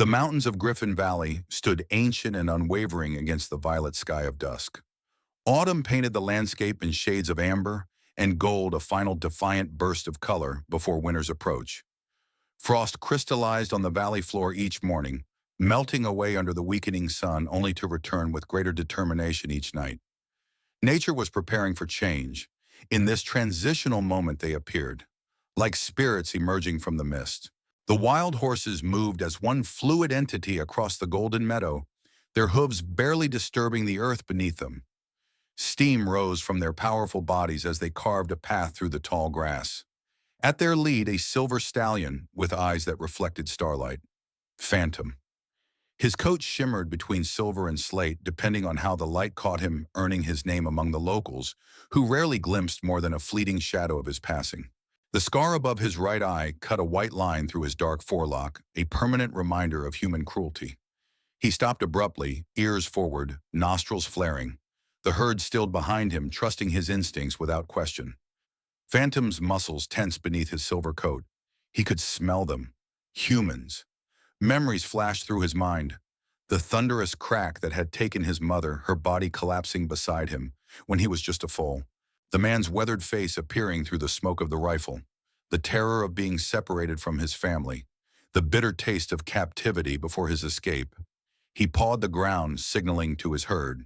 The mountains of Griffin Valley stood ancient and unwavering against the violet sky of dusk. Autumn painted the landscape in shades of amber and gold, a final defiant burst of color before winter's approach. Frost crystallized on the valley floor each morning, melting away under the weakening sun only to return with greater determination each night. Nature was preparing for change. In this transitional moment they appeared, like spirits emerging from the mist. The wild horses moved as one fluid entity across the golden meadow, their hooves barely disturbing the earth beneath them. Steam rose from their powerful bodies as they carved a path through the tall grass. At their lead, a silver stallion with eyes that reflected starlight. Phantom. His coat shimmered between silver and slate, depending on how the light caught him, earning his name among the locals, who rarely glimpsed more than a fleeting shadow of his passing. The scar above his right eye cut a white line through his dark forelock, a permanent reminder of human cruelty. He stopped abruptly, ears forward, nostrils flaring. The herd stilled behind him, trusting his instincts without question. Phantom's muscles tensed beneath his silver coat. He could smell them. Humans. Memories flashed through his mind. The thunderous crack that had taken his mother, her body collapsing beside him when he was just a foal. The man's weathered face appearing through the smoke of the rifle. The terror of being separated from his family. The bitter taste of captivity before his escape. He pawed the ground, signaling to his herd.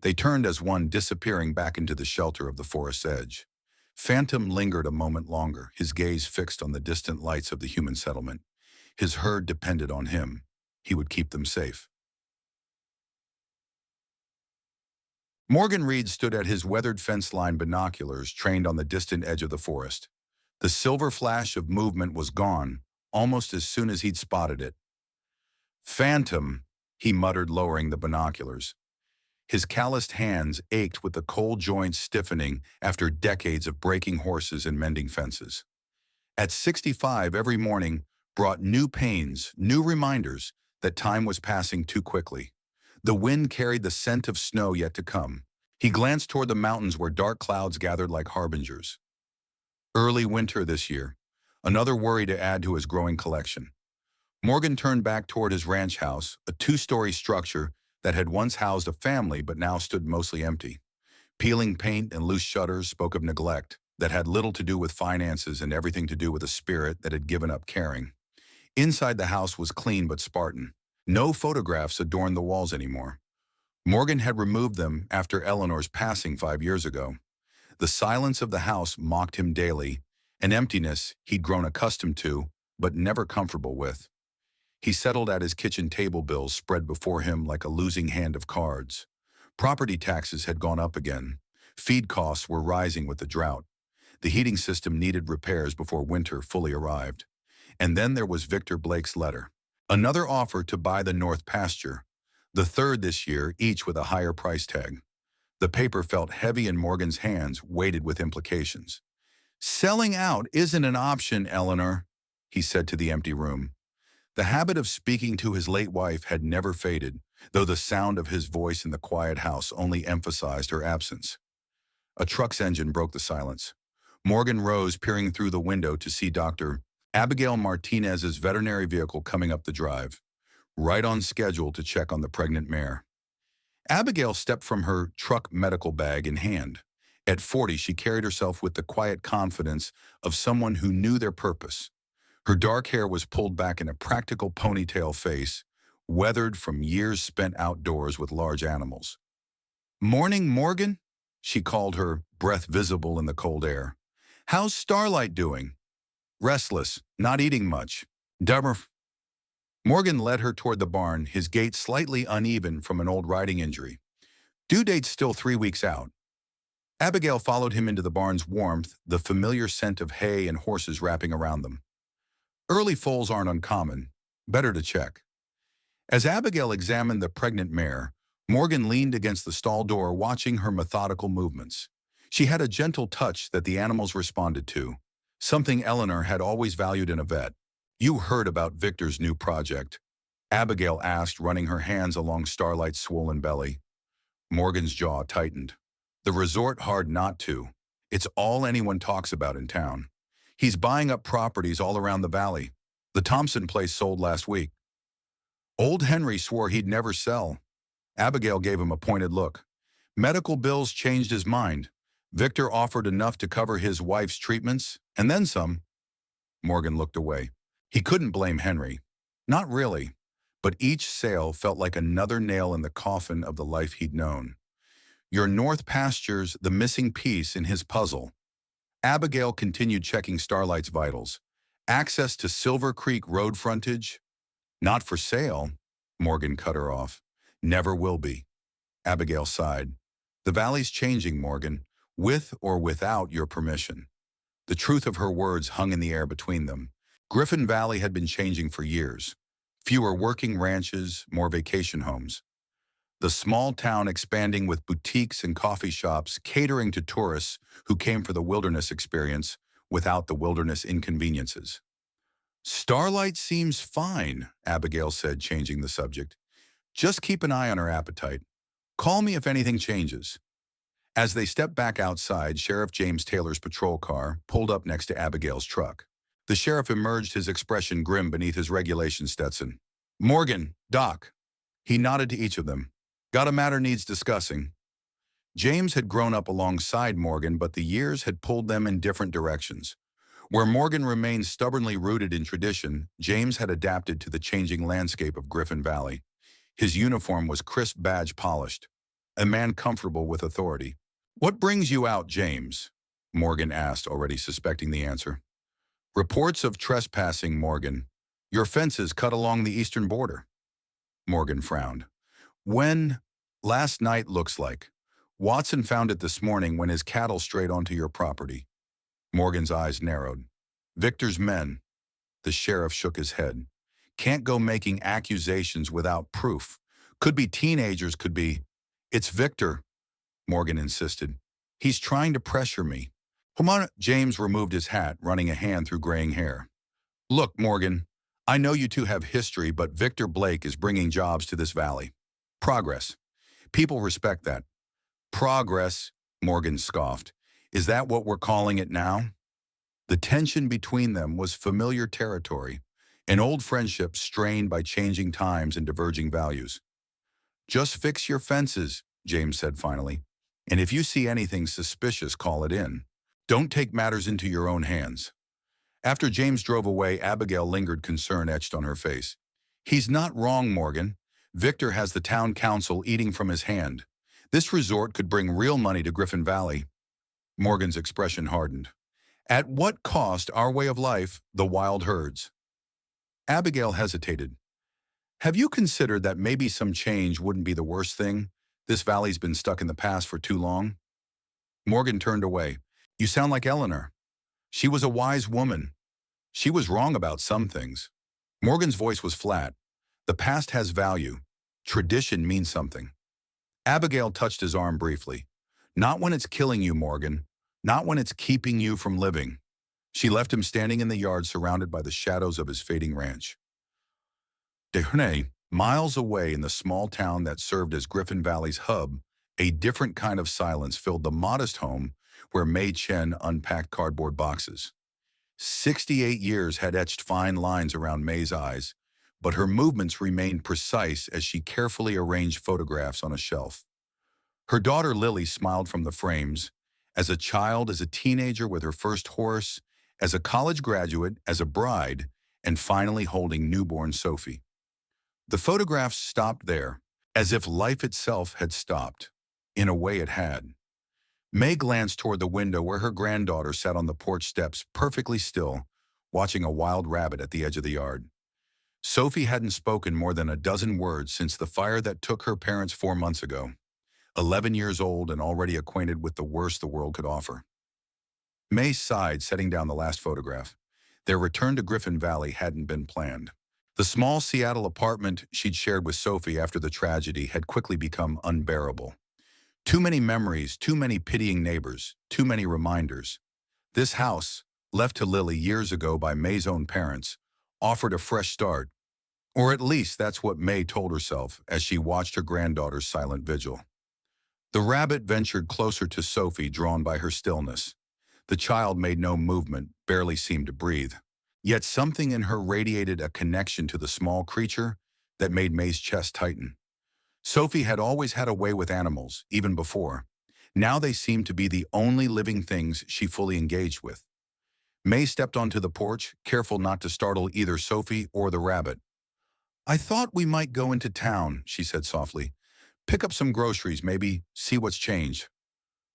They turned as one, disappearing back into the shelter of the forest's edge. Phantom lingered a moment longer, his gaze fixed on the distant lights of the human settlement. His herd depended on him. He would keep them safe. Morgan Reed stood at his weathered fence-line binoculars, trained on the distant edge of the forest. The silver flash of movement was gone, almost as soon as he'd spotted it. "Phantom," he muttered, lowering the binoculars. His calloused hands ached with the cold joints stiffening after decades of breaking horses and mending fences. At 65, every morning brought new pains, new reminders that time was passing too quickly. The wind carried the scent of snow yet to come. He glanced toward the mountains where dark clouds gathered like harbingers. Early winter this year, another worry to add to his growing collection. Morgan turned back toward his ranch house, a two-story structure that had once housed a family but now stood mostly empty. Peeling paint and loose shutters spoke of neglect that had little to do with finances and everything to do with a spirit that had given up caring. Inside the house was clean but Spartan. No photographs adorned the walls anymore. Morgan had removed them after Eleanor's passing 5 years ago. The silence of the house mocked him daily, an emptiness he'd grown accustomed to but never comfortable with. He settled at his kitchen table, bills spread before him like a losing hand of cards. Property taxes had gone up again. Feed costs were rising with the drought. The heating system needed repairs before winter fully arrived. And then there was Victor Blake's letter. Another offer to buy the North Pasture, the third this year, each with a higher price tag. The paper felt heavy in Morgan's hands, weighted with implications. "Selling out isn't an option, Eleanor," he said to the empty room. The habit of speaking to his late wife had never faded, though the sound of his voice in the quiet house only emphasized her absence. A truck's engine broke the silence. Morgan rose, peering through the window to see Dr. Abigail Martinez's veterinary vehicle coming up the drive, right on schedule to check on the pregnant mare. Abigail stepped from her truck, medical bag in hand. At 40, she carried herself with the quiet confidence of someone who knew their purpose. Her dark hair was pulled back in a practical ponytail face, weathered from years spent outdoors with large animals. "Morning, Morgan," she called, her breath visible in the cold air. "How's Starlight doing?" "Restless, not eating much." "Dumber." Morgan led her toward the barn, his gait slightly uneven from an old riding injury. "Due date's still 3 weeks out." Abigail followed him into the barn's warmth, the familiar scent of hay and horses wrapping around them. "Early foals aren't uncommon. Better to check." As Abigail examined the pregnant mare, Morgan leaned against the stall door, watching her methodical movements. She had a gentle touch that the animals responded to, something Eleanor had always valued in a vet. "You heard about Victor's new project?" Abigail asked, running her hands along Starlight's swollen belly. Morgan's jaw tightened. "The resort hard not to. It's all anyone talks about in town. He's buying up properties all around the valley. The Thompson place sold last week." Old Henry swore he'd never sell. Abigail gave him a pointed look. Medical bills changed his mind. Victor offered enough to cover his wife's treatments, and then some. Morgan looked away. He couldn't blame Henry. Not really. But each sale felt like another nail in the coffin of the life he'd known. Your North Pasture's the missing piece in his puzzle. Abigail continued checking Starlight's vitals. Access to Silver Creek road frontage? Not for sale. Morgan cut her off. Never will be. Abigail sighed. The valley's changing, Morgan, with or without your permission. The truth of her words hung in the air between them. Griffin Valley had been changing for years. Fewer working ranches, more vacation homes. The small town expanding with boutiques and coffee shops catering to tourists who came for the wilderness experience without the wilderness inconveniences. Starlight seems fine, Abigail said, changing the subject. Just keep an eye on her appetite. Call me if anything changes. As they stepped back outside, Sheriff James Taylor's patrol car pulled up next to Abigail's truck. The sheriff emerged, his expression grim beneath his regulation Stetson. Morgan, Doc. He nodded to each of them. Got a matter needs discussing. James had grown up alongside Morgan, but the years had pulled them in different directions. Where Morgan remained stubbornly rooted in tradition, James had adapted to the changing landscape of Griffin Valley. His uniform was crisp badge polished, a man comfortable with authority. What brings you out, James? Morgan asked, already suspecting the answer. Reports of trespassing, Morgan. Your fences cut along the eastern border. Morgan frowned. When? Last night, looks like. Watson found it this morning when his cattle strayed onto your property. Morgan's eyes narrowed. Victor's men. The sheriff shook his head. Can't go making accusations without proof. Could be teenagers, could be. It's Victor, Morgan insisted. He's trying to pressure me. Come on. James removed his hat, running a hand through graying hair. Look, Morgan, I know you two have history, but Victor Blake is bringing jobs to this valley. Progress. People respect that. Progress, Morgan scoffed. Is that what we're calling it now? The tension between them was familiar territory, an old friendship strained by changing times and diverging values. Just fix your fences, James said finally. And if you see anything suspicious, call it in. Don't take matters into your own hands. After James drove away, Abigail lingered, concern etched on her face. He's not wrong, Morgan. Victor has the town council eating from his hand. This resort could bring real money to Griffin Valley. Morgan's expression hardened. At what cost our way of life, the wild herds? Abigail hesitated. Have you considered that maybe some change wouldn't be the worst thing? This valley's been stuck in the past for too long. Morgan turned away. You sound like Eleanor. She was a wise woman. She was wrong about some things. Morgan's voice was flat. The past has value. Tradition means something. Abigail touched his arm briefly. Not when it's killing you, Morgan. Not when it's keeping you from living. She left him standing in the yard surrounded by the shadows of his fading ranch. Dehne, miles away in the small town that served as Griffin Valley's hub, a different kind of silence filled the modest home where Mei Chen unpacked cardboard boxes. 68 years had etched fine lines around Mei's eyes, but her movements remained precise as she carefully arranged photographs on a shelf. Her daughter Lily smiled from the frames, as a child, as a teenager with her first horse, as a college graduate, as a bride, and finally holding newborn Sophie. The photographs stopped there, as if life itself had stopped. In a way it had. May glanced toward the window where her granddaughter sat on the porch steps, perfectly still, watching a wild rabbit at the edge of the yard. Sophie hadn't spoken more than a dozen words since the fire that took her parents 4 months ago. 11 years old and already acquainted with the worst the world could offer. May sighed, setting down the last photograph. Their return to Griffin Valley hadn't been planned. The small Seattle apartment she'd shared with Sophie after the tragedy had quickly become unbearable. Too many memories, too many pitying neighbors, too many reminders. This house, left to Lily years ago by May's own parents, offered a fresh start. Or at least that's what May told herself as she watched her granddaughter's silent vigil. The rabbit ventured closer to Sophie, drawn by her stillness. The child made no movement, barely seemed to breathe. Yet something in her radiated a connection to the small creature, that made May's chest tighten. Sophie had always had a way with animals, even before. Now they seemed to be the only living things she fully engaged with. May stepped onto the porch, careful not to startle either Sophie or the rabbit. "I thought we might go into town," she said softly. "Pick up some groceries, maybe, see what's changed."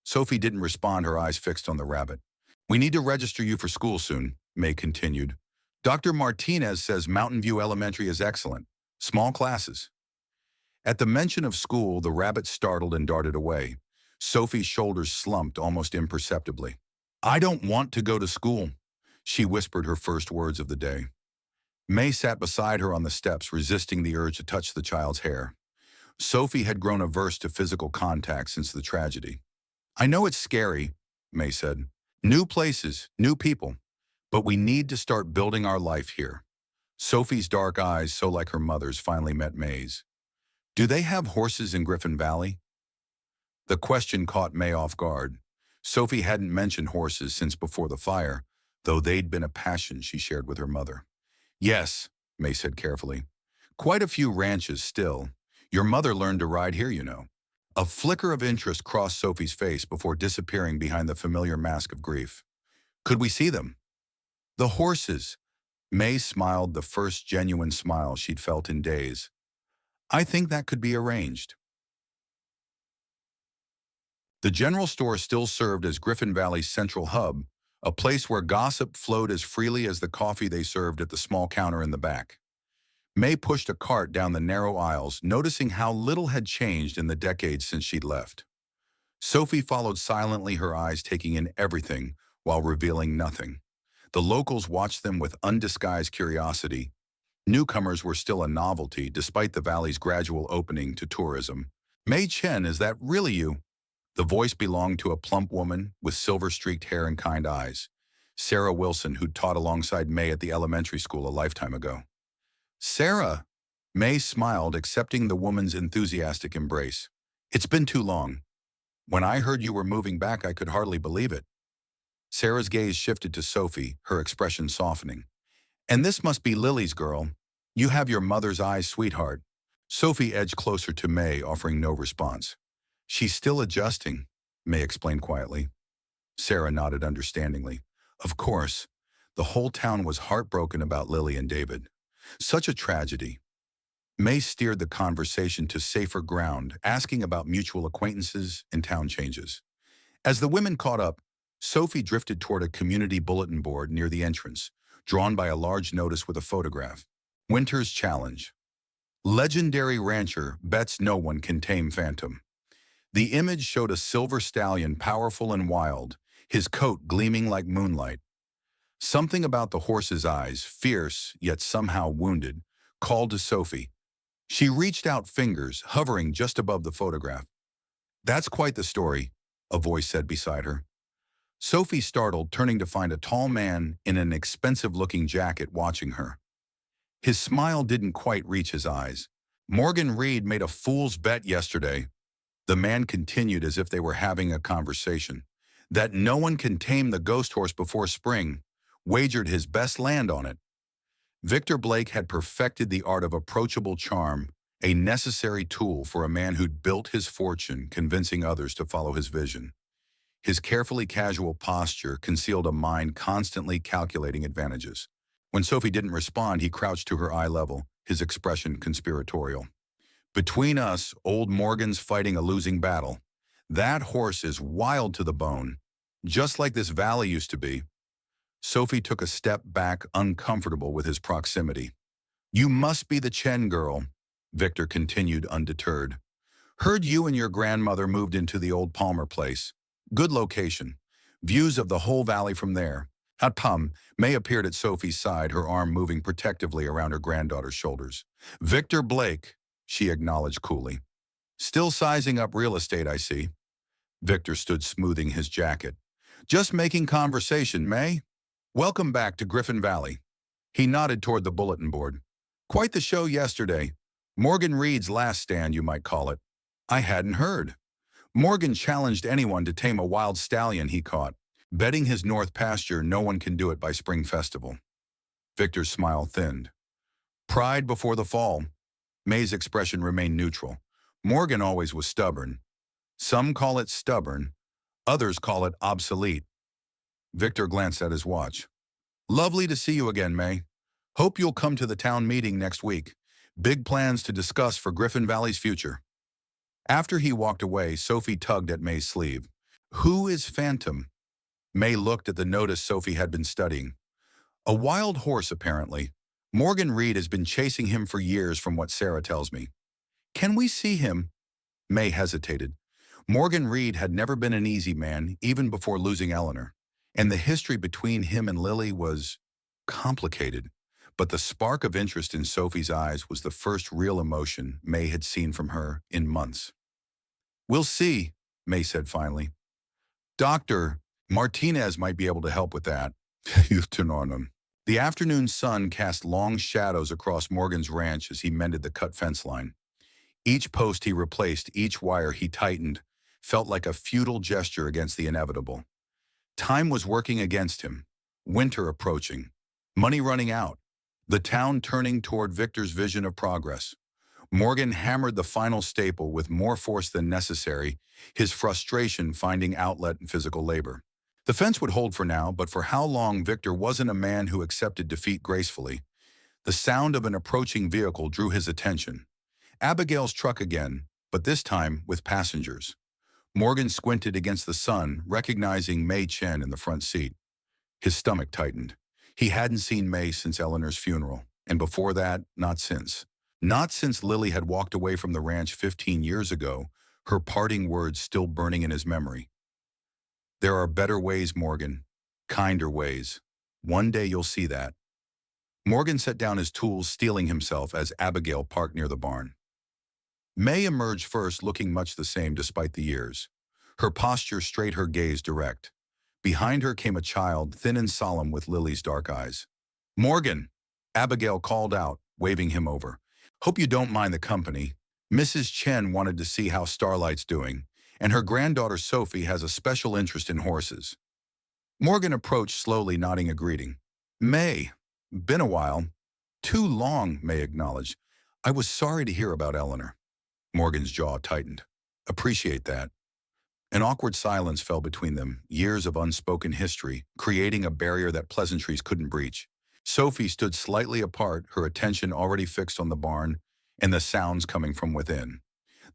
Sophie didn't respond, her eyes fixed on the rabbit. "We need to register you for school soon," May continued. "Dr. Martinez says Mountain View Elementary is excellent. Small classes." At the mention of school, the rabbit startled and darted away. Sophie's shoulders slumped almost imperceptibly. "I don't want to go to school," she whispered her first words of the day. May sat beside her on the steps, resisting the urge to touch the child's hair. Sophie had grown averse to physical contact since the tragedy. "I know it's scary," May said. "New places, new people. But we need to start building our life here." Sophie's dark eyes, so like her mother's, finally met May's. "Do they have horses in Griffin Valley?" The question caught May off guard. Sophie hadn't mentioned horses since before the fire, though they'd been a passion she shared with her mother. "Yes," May said carefully. "Quite a few ranches still. Your mother learned to ride here, you know." A flicker of interest crossed Sophie's face before disappearing behind the familiar mask of grief. "Could we see them?" "The horses." May smiled, the first genuine smile she'd felt in days. "I think that could be arranged." The general store still served as Griffin Valley's central hub, a place where gossip flowed as freely as the coffee they served at the small counter in the back. May pushed a cart down the narrow aisles, noticing how little had changed in the decades since she'd left. Sophie followed silently, her eyes taking in everything while revealing nothing. The locals watched them with undisguised curiosity. Newcomers were still a novelty, despite the valley's gradual opening to tourism. "May Chen, is that really you?" The voice belonged to a plump woman with silver-streaked hair and kind eyes. Sarah Wilson, who'd taught alongside May at the elementary school a lifetime ago. "Sarah!" May smiled, accepting the woman's enthusiastic embrace. "It's been too long. When I heard you were moving back, I could hardly believe it." Sarah's gaze shifted to Sophie, her expression softening. "And this must be Lily's girl. You have your mother's eyes, sweetheart." Sophie edged closer to May, offering no response. "She's still adjusting," May explained quietly. Sarah nodded understandingly. Of course, the whole town was heartbroken about Lily and David. Such a tragedy. May steered the conversation to safer ground, asking about mutual acquaintances and town changes. As the women caught up, Sophie drifted toward a community bulletin board near the entrance, drawn by a large notice with a photograph. "Winter's Challenge. Legendary rancher bets no one can tame Phantom." The image showed a silver stallion, powerful and wild, his coat gleaming like moonlight. Something about the horse's eyes, fierce yet somehow wounded, called to Sophie. She reached out, fingers hovering just above the photograph. "That's quite the story," a voice said beside her. Sophie startled, turning to find a tall man in an expensive-looking jacket watching her. His smile didn't quite reach his eyes. "Morgan Reed made a fool's bet yesterday," the man continued as if they were having a conversation, "that no one can tame the ghost horse before spring. Wagered his best land on it." Victor Blake had perfected the art of approachable charm, a necessary tool for a man who'd built his fortune convincing others to follow his vision. His carefully casual posture concealed a mind constantly calculating advantages. When Sophie didn't respond, he crouched to her eye level, his expression conspiratorial. "Between us, old Morgan's fighting a losing battle. That horse is wild to the bone, just like this valley used to be." Sophie took a step back, uncomfortable with his proximity. "You must be the Chen girl," Victor continued undeterred. "Heard you and your grandmother moved into the old Palmer place. Good location. Views of the whole valley from there." At Pum, May appeared at Sophie's side, her arm moving protectively around her granddaughter's shoulders. "Victor Blake," she acknowledged coolly. "Still sizing up real estate, I see." Victor stood smoothing his jacket. "Just making conversation, May. Welcome back to Griffin Valley." He nodded toward the bulletin board. "Quite the show yesterday. Morgan Reed's last stand, you might call it." "I hadn't heard." "Morgan challenged anyone to tame a wild stallion he caught, betting his north pasture no one can do it by spring festival." Victor's smile thinned. "Pride before the fall." May's expression remained neutral. Morgan always was stubborn. Some call it stubborn, others call it obsolete. Victor glanced at his watch. Lovely to see you again, May. Hope you'll come to the town meeting next week. Big plans to discuss for Griffin Valley's future. After he walked away, Sophie tugged at May's sleeve. Who is Phantom? May looked at the notice Sophie had been studying. A wild horse, apparently. Morgan Reed has been chasing him for years from what Sarah tells me. Can we see him? May hesitated. Morgan Reed had never been an easy man, even before losing Eleanor. And the history between him and Lily was complicated. But the spark of interest in Sophie's eyes was the first real emotion May had seen from her in months. We'll see, May said finally. Dr. Martinez might be able to help with that. The afternoon sun cast long shadows across Morgan's ranch as he mended the cut fence line. Each post he replaced, each wire he tightened, felt like a futile gesture against the inevitable. Time was working against him. Winter approaching. Money running out. The town turning toward Victor's vision of progress. Morgan hammered the final staple with more force than necessary, his frustration finding outlet in physical labor. The fence would hold for now, but for how long Victor wasn't a man who accepted defeat gracefully. The sound of an approaching vehicle drew his attention. Abigail's truck again, but this time with passengers. Morgan squinted against the sun, recognizing May Chen in the front seat. His stomach tightened. He hadn't seen May since Eleanor's funeral, and before that, not since. Not since Lily had walked away from the ranch 15 years ago, her parting words still burning in his memory. There are better ways, Morgan. Kinder ways. One day you'll see that. Morgan set down his tools, steeling himself as Abigail parked near the barn. May emerged first, looking much the same despite the years. Her posture straight, her gaze direct. Behind her came a child, thin and solemn with Lily's dark eyes. Morgan, Abigail called out, waving him over. Hope you don't mind the company. Mrs. Chen wanted to see how Starlight's doing, and her granddaughter Sophie has a special interest in horses. Morgan approached slowly, nodding a greeting. May, been a while. Too long, May acknowledged. I was sorry to hear about Eleanor. Morgan's jaw tightened. Appreciate that. An awkward silence fell between them, years of unspoken history, creating a barrier that pleasantries couldn't breach. Sophie stood slightly apart, her attention already fixed on the barn and the sounds coming from within.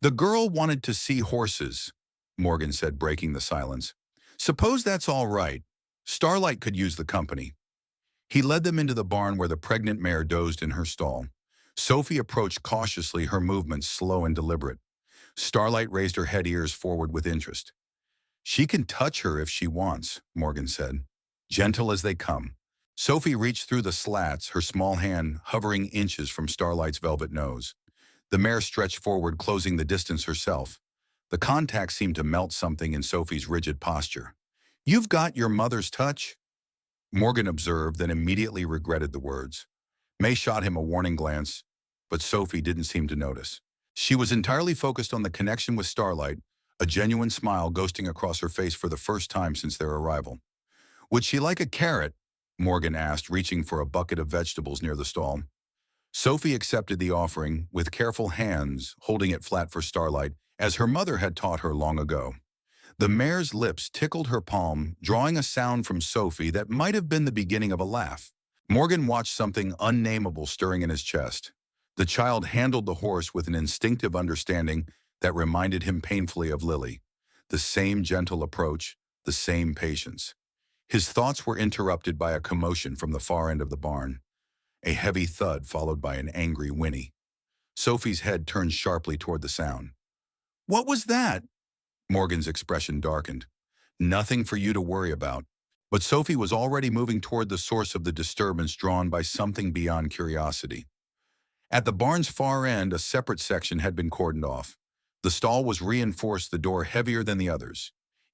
The girl wanted to see horses, Morgan said, breaking the silence. Suppose that's all right. Starlight could use the company. He led them into the barn where the pregnant mare dozed in her stall. Sophie approached cautiously, her movements slow and deliberate. Starlight raised her head, ears forward with interest. She can touch her if she wants, Morgan said. Gentle as they come. Sophie reached through the slats, her small hand hovering inches from Starlight's velvet nose. The mare stretched forward, closing the distance herself. The contact seemed to melt something in Sophie's rigid posture. You've got your mother's touch? Morgan observed, then immediately regretted the words. May shot him a warning glance, but Sophie didn't seem to notice. She was entirely focused on the connection with Starlight, a genuine smile ghosting across her face for the first time since their arrival. Would she like a carrot? Morgan asked, reaching for a bucket of vegetables near the stall. Sophie accepted the offering, with careful hands holding it flat for Starlight, as her mother had taught her long ago. The mare's lips tickled her palm, drawing a sound from Sophie that might have been the beginning of a laugh. Morgan watched something unnameable stirring in his chest. The child handled the horse with an instinctive understanding that reminded him painfully of Lily. The same gentle approach, the same patience. His thoughts were interrupted by a commotion from the far end of the barn. A heavy thud followed by an angry whinny. Sophie's head turned sharply toward the sound. What was that? Morgan's expression darkened. Nothing for you to worry about. But Sophie was already moving toward the source of the disturbance, drawn by something beyond curiosity. At the barn's far end, a separate section had been cordoned off. The stall was reinforced, the door heavier than the others.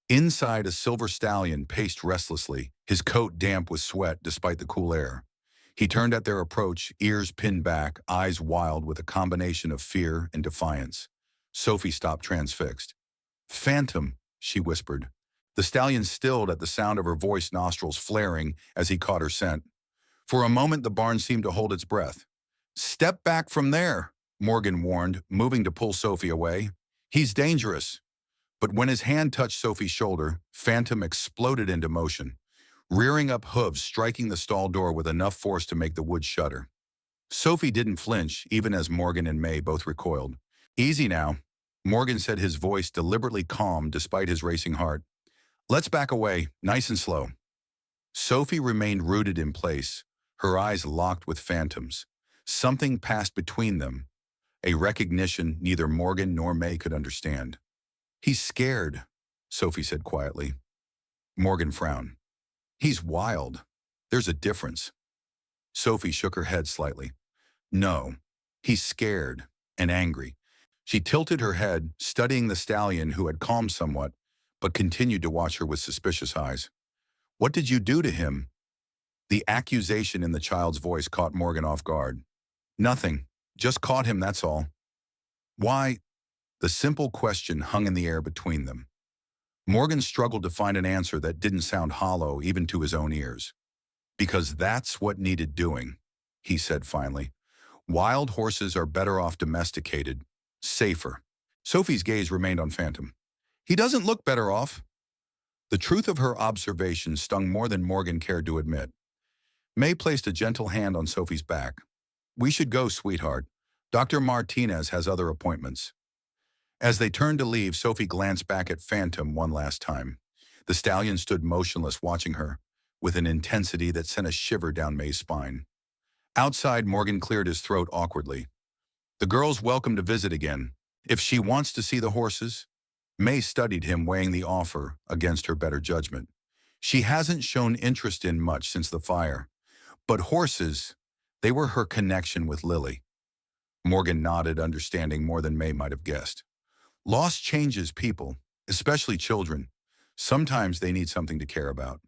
Inside, a silver stallion paced restlessly, his coat damp with sweat despite the cool air. He turned at their approach, ears pinned back, eyes wild with a combination of fear and defiance. Sophie stopped transfixed. Phantom, she whispered. The stallion stilled at the sound of her voice, nostrils flaring as he caught her scent. For a moment, the barn seemed to hold its breath. Step back from there, Morgan warned, moving to pull Sophie away. He's dangerous. But when his hand touched Sophie's shoulder, Phantom exploded into motion, rearing up hooves, striking the stall door with enough force to make the wood shudder. Sophie didn't flinch, even as Morgan and May both recoiled. Easy now, Morgan said, his voice deliberately calm despite his racing heart. Let's back away, nice and slow. Sophie remained rooted in place, her eyes locked with Phantom's. Something passed between them, a recognition neither Morgan nor May could understand. He's scared, Sophie said quietly. Morgan frowned. He's wild. There's a difference. Sophie shook her head slightly. No, he's scared and angry. She tilted her head, studying the stallion who had calmed somewhat, but continued to watch her with suspicious eyes. What did you do to him? The accusation in the child's voice caught Morgan off guard. Nothing. Just caught him, that's all. Why? The simple question hung in the air between them. Morgan struggled to find an answer that didn't sound hollow even to his own ears. Because that's what needed doing, he said finally. Wild horses are better off domesticated, safer. Sophie's gaze remained on Phantom. He doesn't look better off. The truth of her observation stung more than Morgan cared to admit. May placed a gentle hand on Sophie's back. We should go, sweetheart. Dr. Martinez has other appointments. As they turned to leave, Sophie glanced back at Phantom one last time. The stallion stood motionless, watching her, with an intensity that sent a shiver down May's spine. Outside, Morgan cleared his throat awkwardly. The girl's welcome to visit again, if she wants to see the horses. May studied him, weighing the offer against her better judgment. She hasn't shown interest in much since the fire. But horses, they were her connection with Lily. Morgan nodded, understanding more than May might have guessed. Loss changes people, especially children. Sometimes they need something to care about.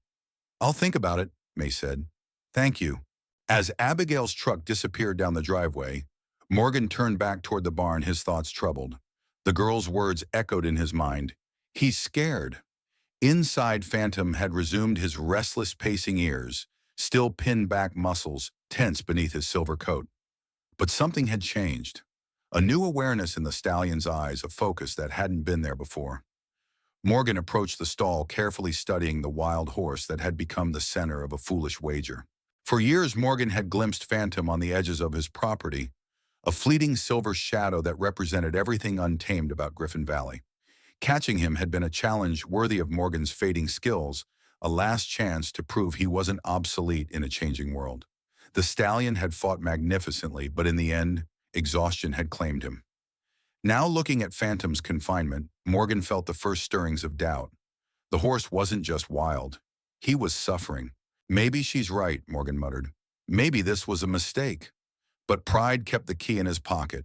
I'll think about it, May said. Thank you. As Abigail's truck disappeared down the driveway, Morgan turned back toward the barn, his thoughts troubled. The girl's words echoed in his mind. He's scared. Inside, Phantom had resumed his restless pacing ears, still pinned back muscles, tense beneath his silver coat. But something had changed. A new awareness in the stallion's eyes, a focus that hadn't been there before. Morgan approached the stall, carefully studying the wild horse that had become the center of a foolish wager. For years, Morgan had glimpsed Phantom on the edges of his property, a fleeting silver shadow that represented everything untamed about Griffin Valley. Catching him had been a challenge worthy of Morgan's fading skills, a last chance to prove he wasn't obsolete in a changing world. The stallion had fought magnificently, but in the end, exhaustion had claimed him. Now looking at Phantom's confinement, Morgan felt the first stirrings of doubt. The horse wasn't just wild. He was suffering. Maybe she's right, Morgan muttered. Maybe this was a mistake. But pride kept the key in his pocket.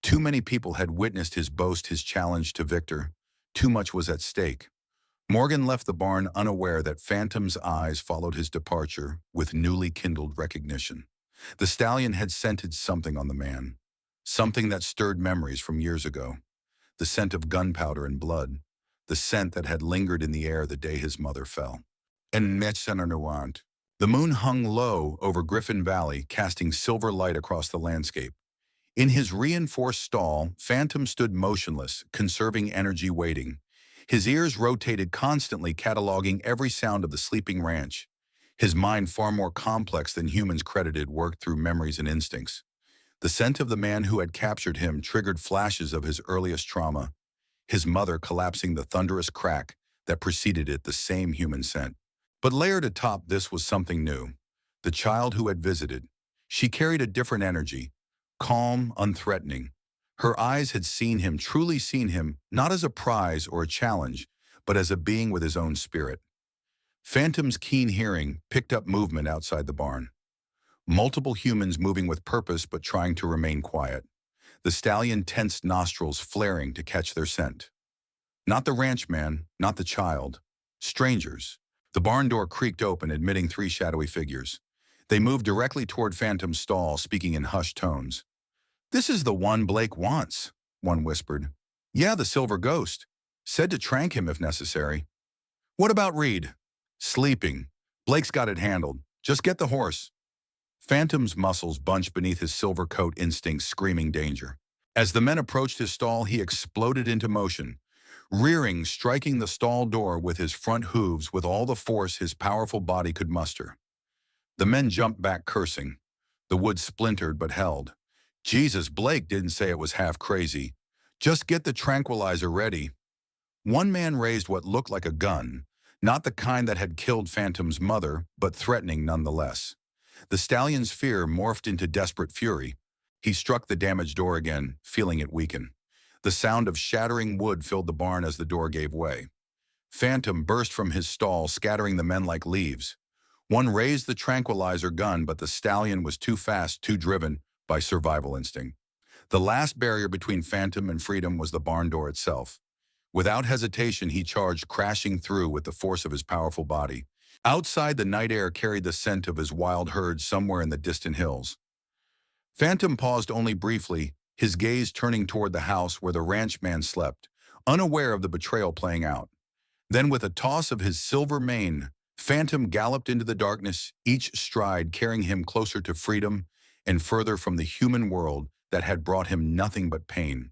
Too many people had witnessed his boast, his challenge to Victor. Too much was at stake. Morgan left the barn unaware that Phantom's eyes followed his departure with newly kindled recognition. The stallion had scented something on the man, something that stirred memories from years ago. The scent of gunpowder and blood, the scent that had lingered in the air the day his mother fell. And Metzenernuant. The moon hung low over Griffin Valley, casting silver light across the landscape. In his reinforced stall, Phantom stood motionless, conserving energy, waiting. His ears rotated constantly, cataloging every sound of the sleeping ranch. His mind, far more complex than humans credited, worked through memories and instincts. The scent of the man who had captured him triggered flashes of his earliest trauma, his mother collapsing, the thunderous crack that preceded it, the same human scent. But layered atop this was something new. The child who had visited. She carried a different energy, calm, unthreatening. Her eyes had seen him, truly seen him, not as a prize or a challenge, but as a being with his own spirit. Phantom's keen hearing picked up movement outside the barn. Multiple humans moving with purpose but trying to remain quiet. The stallion tensed, nostrils flaring to catch their scent. Not the ranchman, not the child. Strangers. The barn door creaked open, admitting 3 shadowy figures. They moved directly toward Phantom's stall, speaking in hushed tones. "This is the one Blake wants," one whispered. "Yeah, the silver ghost. Said to trank him if necessary." "What about Reed?" "Sleeping. Blake's got it handled. Just get the horse." Phantom's muscles bunched beneath his silver coat, instincts screaming danger. As the men approached his stall, he exploded into motion, rearing, striking the stall door with his front hooves with all the force his powerful body could muster. The men jumped back cursing. The wood splintered but held. Jesus, Blake didn't say it was half crazy. Just get the tranquilizer ready. One man raised what looked like a gun, not the kind that had killed Phantom's mother, but threatening nonetheless. The stallion's fear morphed into desperate fury. He struck the damaged door again, feeling it weaken. The sound of shattering wood filled the barn as the door gave way. Phantom burst from his stall, scattering the men like leaves. One raised the tranquilizer gun, but the stallion was too fast, too driven by survival instinct. The last barrier between Phantom and freedom was the barn door itself. Without hesitation, he charged, crashing through with the force of his powerful body. Outside, the night air carried the scent of his wild herd somewhere in the distant hills. Phantom paused only briefly, his gaze turning toward the house where the ranchman slept, unaware of the betrayal playing out. Then, with a toss of his silver mane, Phantom galloped into the darkness, each stride carrying him closer to freedom and further from the human world that had brought him nothing but pain.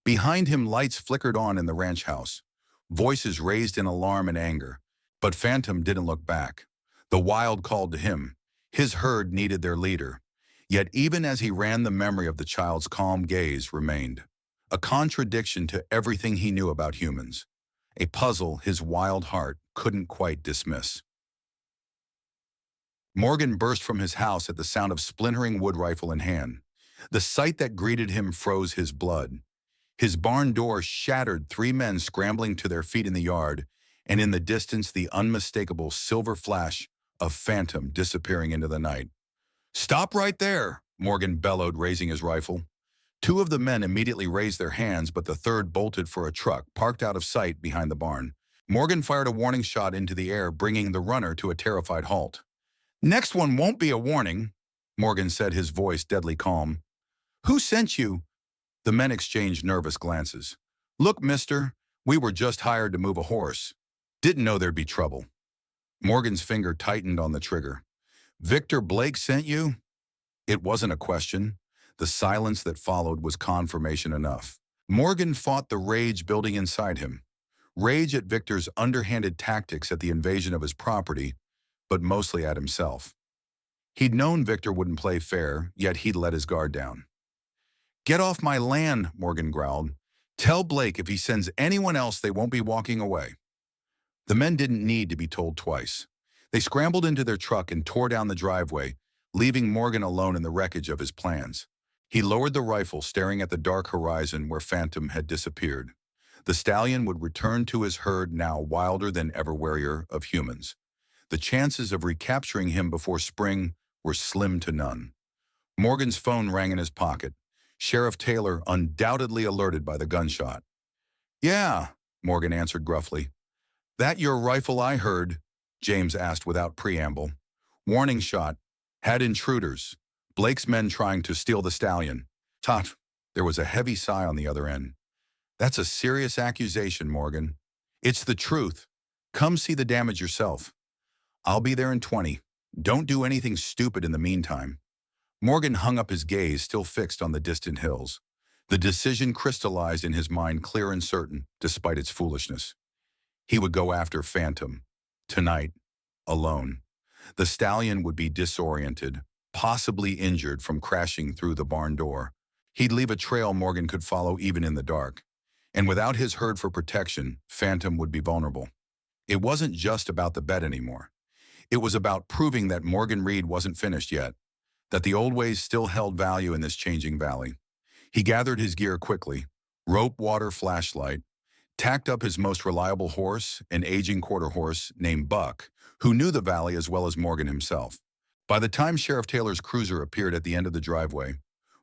Behind him, lights flickered on in the ranch house, voices raised in alarm and anger. But Phantom didn't look back. The wild called to him. His herd needed their leader. Yet even as he ran, the memory of the child's calm gaze remained, a contradiction to everything he knew about humans, a puzzle his wild heart couldn't quite dismiss. Morgan burst from his house at the sound of splintering wood, rifle in hand. The sight that greeted him froze his blood. His barn door shattered, 3 men scrambling to their feet in the yard, and in the distance the unmistakable silver flash of Phantom disappearing into the night. "Stop right there," Morgan bellowed, raising his rifle. 2 of the men immediately raised their hands, but the third bolted for a truck parked out of sight behind the barn. Morgan fired a warning shot into the air, bringing the runner to a terrified halt. "Next one won't be a warning," Morgan said, his voice deadly calm. "Who sent you?" The men exchanged nervous glances. "Look, mister, we were just hired to move a horse. Didn't know there'd be trouble." Morgan's finger tightened on the trigger. "Victor Blake sent you?" It wasn't a question. The silence that followed was confirmation enough. Morgan fought the rage building inside him. Rage at Victor's underhanded tactics at the invasion of his property, but mostly at himself. He'd known Victor wouldn't play fair, yet he'd let his guard down. "Get off my land," Morgan growled. "Tell Blake if he sends anyone else they won't be walking away." The men didn't need to be told twice. They scrambled into their truck and tore down the driveway, leaving Morgan alone in the wreckage of his plans. He lowered the rifle, staring at the dark horizon where Phantom had disappeared. The stallion would return to his herd, now wilder than ever, warier of humans. The chances of recapturing him before spring were slim to none. Morgan's phone rang in his pocket. Sheriff Taylor, undoubtedly alerted by the gunshot. "Yeah," Morgan answered gruffly. "That your rifle I heard?" James asked without preamble. "Warning shot. Had intruders. Blake's men trying to steal the stallion." "Tot." There was a heavy sigh on the other end. "That's a serious accusation, Morgan." "It's the truth. Come see the damage yourself." "I'll be there in 20. Don't do anything stupid in the meantime." Morgan hung up his gaze, still fixed on the distant hills. The decision crystallized in his mind, clear and certain, despite its foolishness. He would go after Phantom. Tonight. Alone. The stallion would be disoriented, possibly injured from crashing through the barn door. He'd leave a trail Morgan could follow even in the dark. And without his herd for protection, Phantom would be vulnerable. It wasn't just about the bet anymore. It was about proving that Morgan Reed wasn't finished yet, that the old ways still held value in this changing valley. He gathered his gear quickly, rope, water, flashlight, tacked up his most reliable horse, an aging quarter horse named Buck, who knew the valley as well as Morgan himself. By the time Sheriff Taylor's cruiser appeared at the end of the driveway,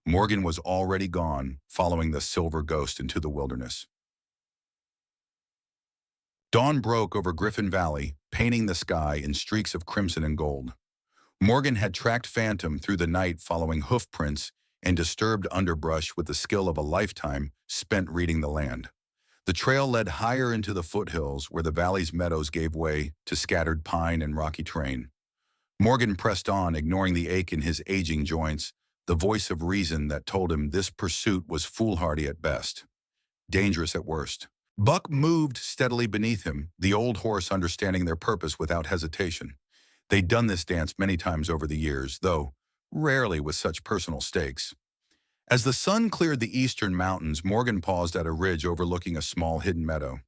Morgan was already gone, following the silver ghost into the wilderness. Dawn broke over Griffin Valley, painting the sky in streaks of crimson and gold. Morgan had tracked Phantom through the night, following hoof prints and disturbed underbrush with the skill of a lifetime spent reading the land. The trail led higher into the foothills, where the valley's meadows gave way to scattered pine and rocky terrain. Morgan pressed on, ignoring the ache in his aging joints, the voice of reason that told him this pursuit was foolhardy at best, dangerous at worst. Buck moved steadily beneath him, the old horse understanding their purpose without hesitation. They'd done this dance many times over the years, though rarely with such personal stakes. As the sun cleared the eastern mountains, Morgan paused at a ridge overlooking a small hidden meadow.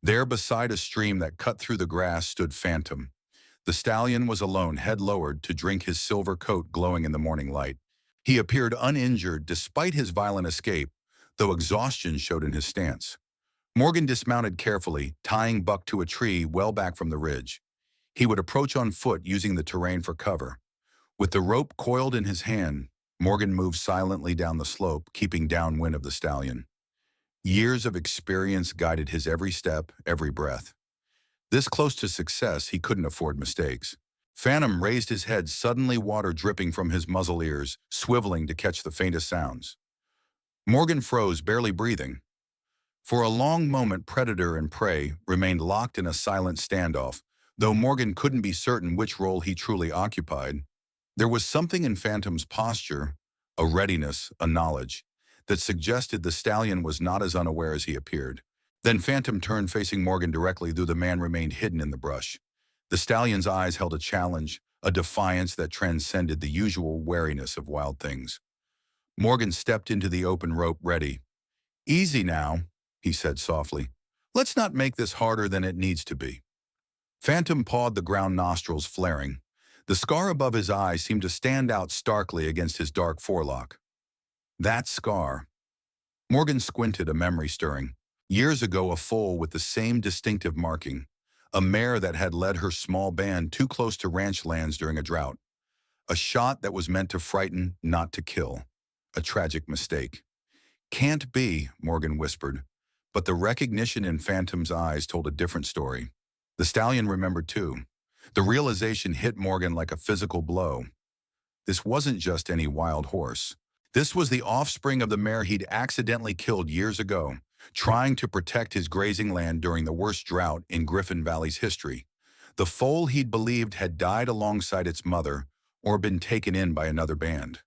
There, beside a stream that cut through the grass, stood Phantom. The stallion was alone, head lowered, to drink his silver coat glowing in the morning light. He appeared uninjured despite his violent escape, though exhaustion showed in his stance. Morgan dismounted carefully, tying Buck to a tree well back from the ridge. He would approach on foot, using the terrain for cover. With the rope coiled in his hand, Morgan moved silently down the slope, keeping downwind of the stallion. Years of experience guided his every step, every breath. This close to success, he couldn't afford mistakes. Phantom raised his head, suddenly water dripping from his muzzle ears, swiveling to catch the faintest sounds. Morgan froze, barely breathing. For a long moment, predator and prey remained locked in a silent standoff, though Morgan couldn't be certain which role he truly occupied. There was something in Phantom's posture, a readiness, a knowledge, that suggested the stallion was not as unaware as he appeared. Then Phantom turned, facing Morgan directly, though the man remained hidden in the brush. The stallion's eyes held a challenge, a defiance that transcended the usual wariness of wild things. Morgan stepped into the open rope, ready. "Easy now," he said softly. "Let's not make this harder than it needs to be." Phantom pawed the ground, nostrils flaring. The scar above his eye seemed to stand out starkly against his dark forelock. That scar. Morgan squinted, a memory stirring. Years ago, a foal with the same distinctive marking. A mare that had led her small band too close to ranch lands during a drought. A shot that was meant to frighten, not to kill. A tragic mistake. "Can't be," Morgan whispered. But the recognition in Phantom's eyes told a different story. The stallion remembered too. The realization hit Morgan like a physical blow. This wasn't just any wild horse. This was the offspring of the mare he'd accidentally killed years ago, trying to protect his grazing land during the worst drought in Griffin Valley's history. The foal he'd believed had died alongside its mother or been taken in by another band.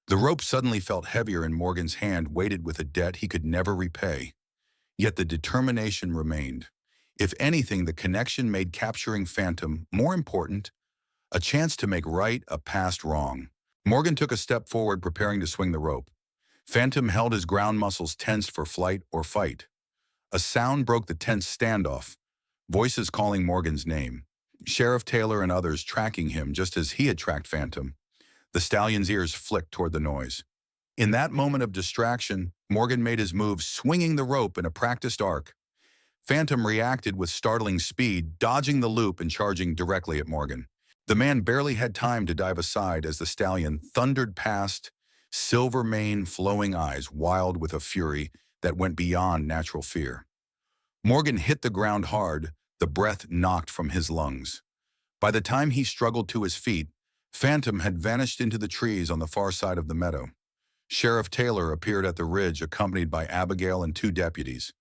The rope suddenly felt heavier in Morgan's hand, weighted with a debt he could never repay. Yet the determination remained. If anything, the connection made capturing Phantom more important, a chance to make right a past wrong. Morgan took a step forward, preparing to swing the rope. Phantom held his ground muscles tensed for flight or fight. A sound broke the tense standoff, voices calling Morgan's name. Sheriff Taylor and others tracking him just as he had tracked Phantom. The stallion's ears flicked toward the noise. In that moment of distraction, Morgan made his move, swinging the rope in a practiced arc. Phantom reacted with startling speed, dodging the loop and charging directly at Morgan. The man barely had time to dive aside as the stallion thundered past, silver mane, flowing eyes, wild with a fury that went beyond natural fear. Morgan hit the ground hard, the breath knocked from his lungs. By the time he struggled to his feet, Phantom had vanished into the trees on the far side of the meadow. Sheriff Taylor appeared at the ridge, accompanied by Abigail and 2 deputies.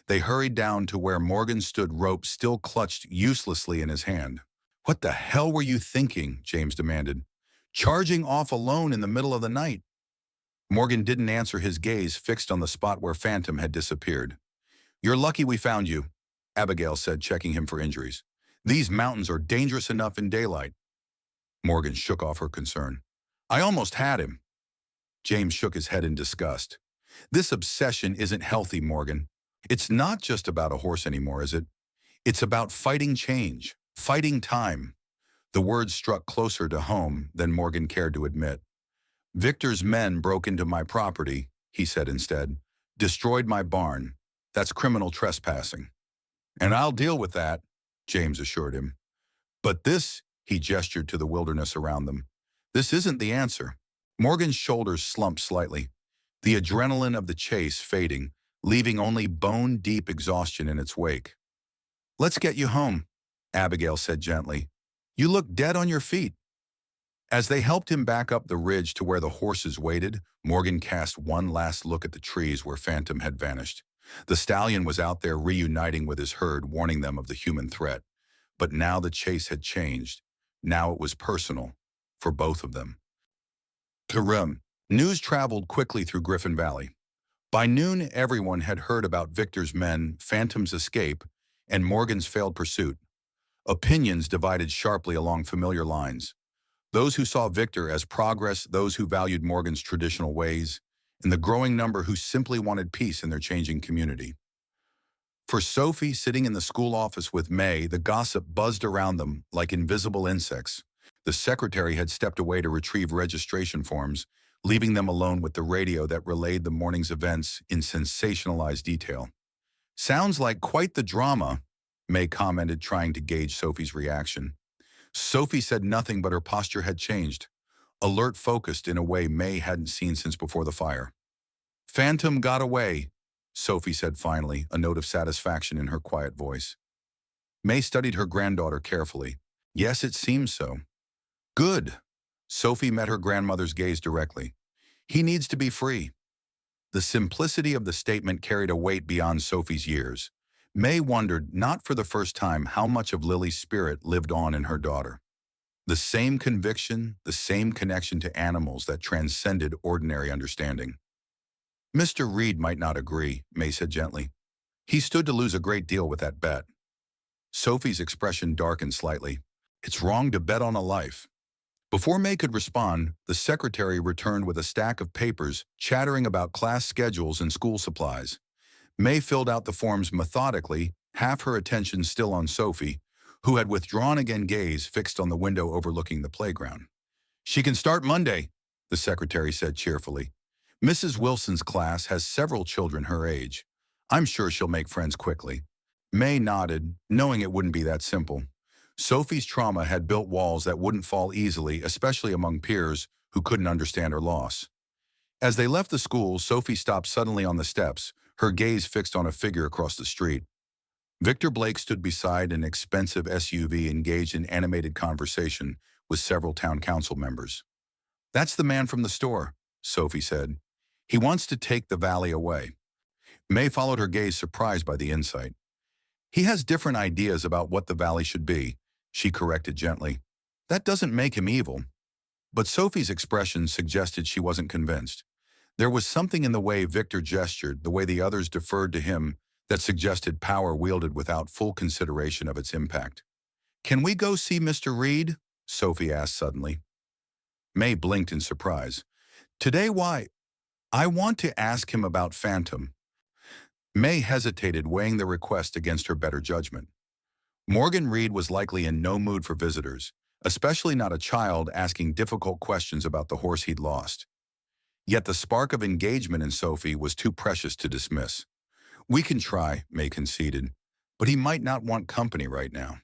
They hurried down to where Morgan stood, rope still clutched uselessly in his hand. "What the hell were you thinking?" James demanded. "Charging off alone in the middle of the night?" Morgan didn't answer, his gaze fixed on the spot where Phantom had disappeared. "You're lucky we found you," Abigail said, checking him for injuries. "These mountains are dangerous enough in daylight." Morgan shook off her concern. "I almost had him." James shook his head in disgust. "This obsession isn't healthy, Morgan. It's not just about a horse anymore, is it? It's about fighting change, fighting time." The words struck closer to home than Morgan cared to admit. "Victor's men broke into my property," he said instead. "Destroyed my barn. That's criminal trespassing." "And I'll deal with that," James assured him. "But this," he gestured to the wilderness around them, "this isn't the answer." Morgan's shoulders slumped slightly, the adrenaline of the chase fading, leaving only bone-deep exhaustion in its wake. "Let's get you home," Abigail said gently. "You look dead on your feet." As they helped him back up the ridge to where the horses waited, Morgan cast one last look at the trees where Phantom had vanished. The stallion was out there reuniting with his herd, warning them of the human threat. But now the chase had changed. Now it was personal, for both of them. "To run," News traveled quickly through Griffin Valley. By noon, everyone had heard about Victor's men, Phantom's escape, and Morgan's failed pursuit. Opinions divided sharply along familiar lines. Those who saw Victor as progress, those who valued Morgan's traditional ways, and the growing number who simply wanted peace in their changing community. For Sophie, sitting in the school office with May, the gossip buzzed around them like invisible insects. The secretary had stepped away to retrieve registration forms, leaving them alone with the radio that relayed the morning's events in sensationalized detail. Sounds like quite the drama, May commented, trying to gauge Sophie's reaction. Sophie said nothing, but her posture had changed, alert, focused in a way May hadn't seen since before the fire. Phantom got away, Sophie said finally, a note of satisfaction in her quiet voice. May studied her granddaughter carefully. Yes, it seems so. Good. Sophie met her grandmother's gaze directly. He needs to be free. The simplicity of the statement carried a weight beyond Sophie's years. May wondered, not for the first time, how much of Lily's spirit lived on in her daughter. The same conviction, the same connection to animals that transcended ordinary understanding. Mr. Reed might not agree, May said gently. He stood to lose a great deal with that bet. Sophie's expression darkened slightly. It's wrong to bet on a life. Before May could respond, the secretary returned with a stack of papers, chattering about class schedules and school supplies. May filled out the forms methodically, half her attention still on Sophie, who had withdrawn again, gaze fixed on the window overlooking the playground. She can start Monday, the secretary said cheerfully. Mrs. Wilson's class has several children her age. I'm sure she'll make friends quickly. May nodded, knowing it wouldn't be that simple. Sophie's trauma had built walls that wouldn't fall easily, especially among peers who couldn't understand her loss. As they left the school, Sophie stopped suddenly on the steps, her gaze fixed on a figure across the street. Victor Blake stood beside an expensive SUV, engaged in animated conversation with several town council members. That's the man from the store, Sophie said. He wants to take the valley away. May followed her gaze, surprised by the insight. He has different ideas about what the valley should be, she corrected gently. That doesn't make him evil. But Sophie's expression suggested she wasn't convinced. There was something in the way Victor gestured, the way the others deferred to him, that suggested power wielded without full consideration of its impact. Can we go see Mr. Reed? Sophie asked suddenly. May blinked in surprise. Today, why? I want to ask him about Phantom. May hesitated, weighing the request against her better judgment. Morgan Reed was likely in no mood for visitors, especially not a child asking difficult questions about the horse he'd lost. Yet the spark of engagement in Sophie was too precious to dismiss. We can try, May conceded, but he might not want company right now.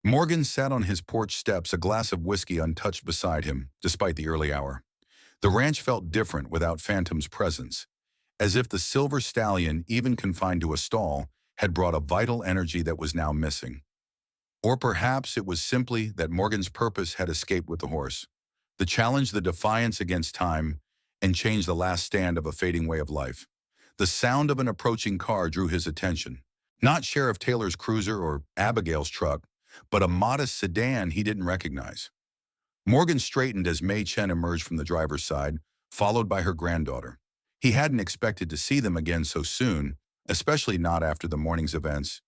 Morgan sat on his porch steps, a glass of whiskey untouched beside him, despite the early hour. The ranch felt different without Phantom's presence, as if the silver stallion, even confined to a stall, had brought a vital energy that was now missing. Or perhaps it was simply that Morgan's purpose had escaped with the horse. The challenge, the defiance against time, and change the last stand of a fading way of life. The sound of an approaching car drew his attention. Not Sheriff Taylor's cruiser or Abigail's truck, but a modest sedan he didn't recognize. Morgan straightened as May Chen emerged from the driver's side, followed by her granddaughter. He hadn't expected to see them again so soon, especially not after the morning's events.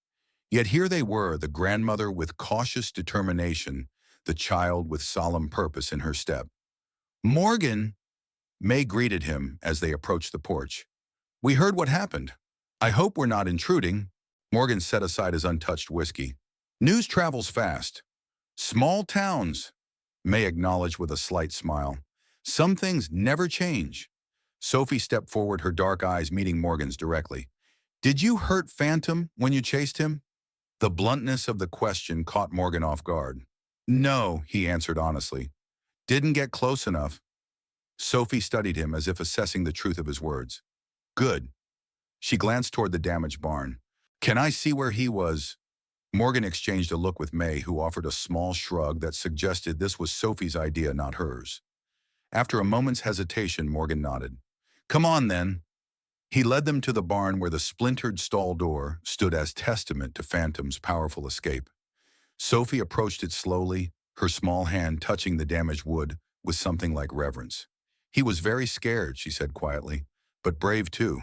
Yet here they were, the grandmother with cautious determination, the child with solemn purpose in her step. Morgan! May greeted him as they approached the porch. We heard what happened. I hope we're not intruding. Morgan set aside his untouched whiskey. News travels fast. Small towns, May acknowledged with a slight smile. Some things never change. Sophie stepped forward, her dark eyes meeting Morgan's directly. Did you hurt Phantom when you chased him? The bluntness of the question caught Morgan off guard. No, he answered honestly. Didn't get close enough. Sophie studied him as if assessing the truth of his words. Good. She glanced toward the damaged barn. Can I see where he was? Morgan exchanged a look with May, who offered a small shrug that suggested this was Sophie's idea, not hers. After a moment's hesitation, Morgan nodded. Come on, then. He led them to the barn, where the splintered stall door stood as testament to Phantom's powerful escape. Sophie approached it slowly, her small hand touching the damaged wood with something like reverence. He was very scared, she said quietly, but brave too.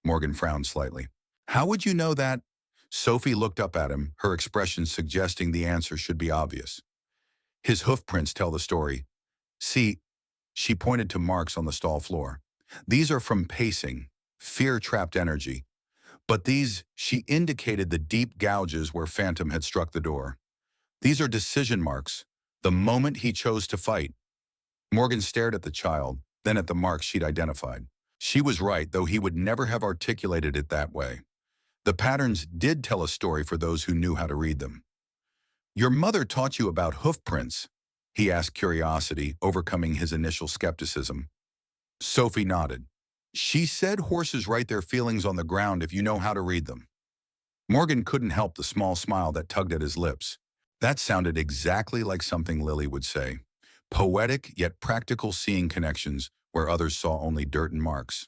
Morgan frowned slightly. How would you know that? Sophie looked up at him, her expression suggesting the answer should be obvious. His hoof prints tell the story. See, she pointed to marks on the stall floor. These are from pacing, fear-trapped energy. But these, she indicated the deep gouges where Phantom had struck the door. These are decision marks, the moment he chose to fight. Morgan stared at the child, then at the marks she'd identified. She was right, though he would never have articulated it that way. The patterns did tell a story for those who knew how to read them. Your mother taught you about hoof prints, he asked, curiosity overcoming his initial skepticism. Sophie nodded. She said horses write their feelings on the ground if you know how to read them. Morgan couldn't help the small smile that tugged at his lips. That sounded exactly like something Lily would say. Poetic yet practical, seeing connections where others saw only dirt and marks.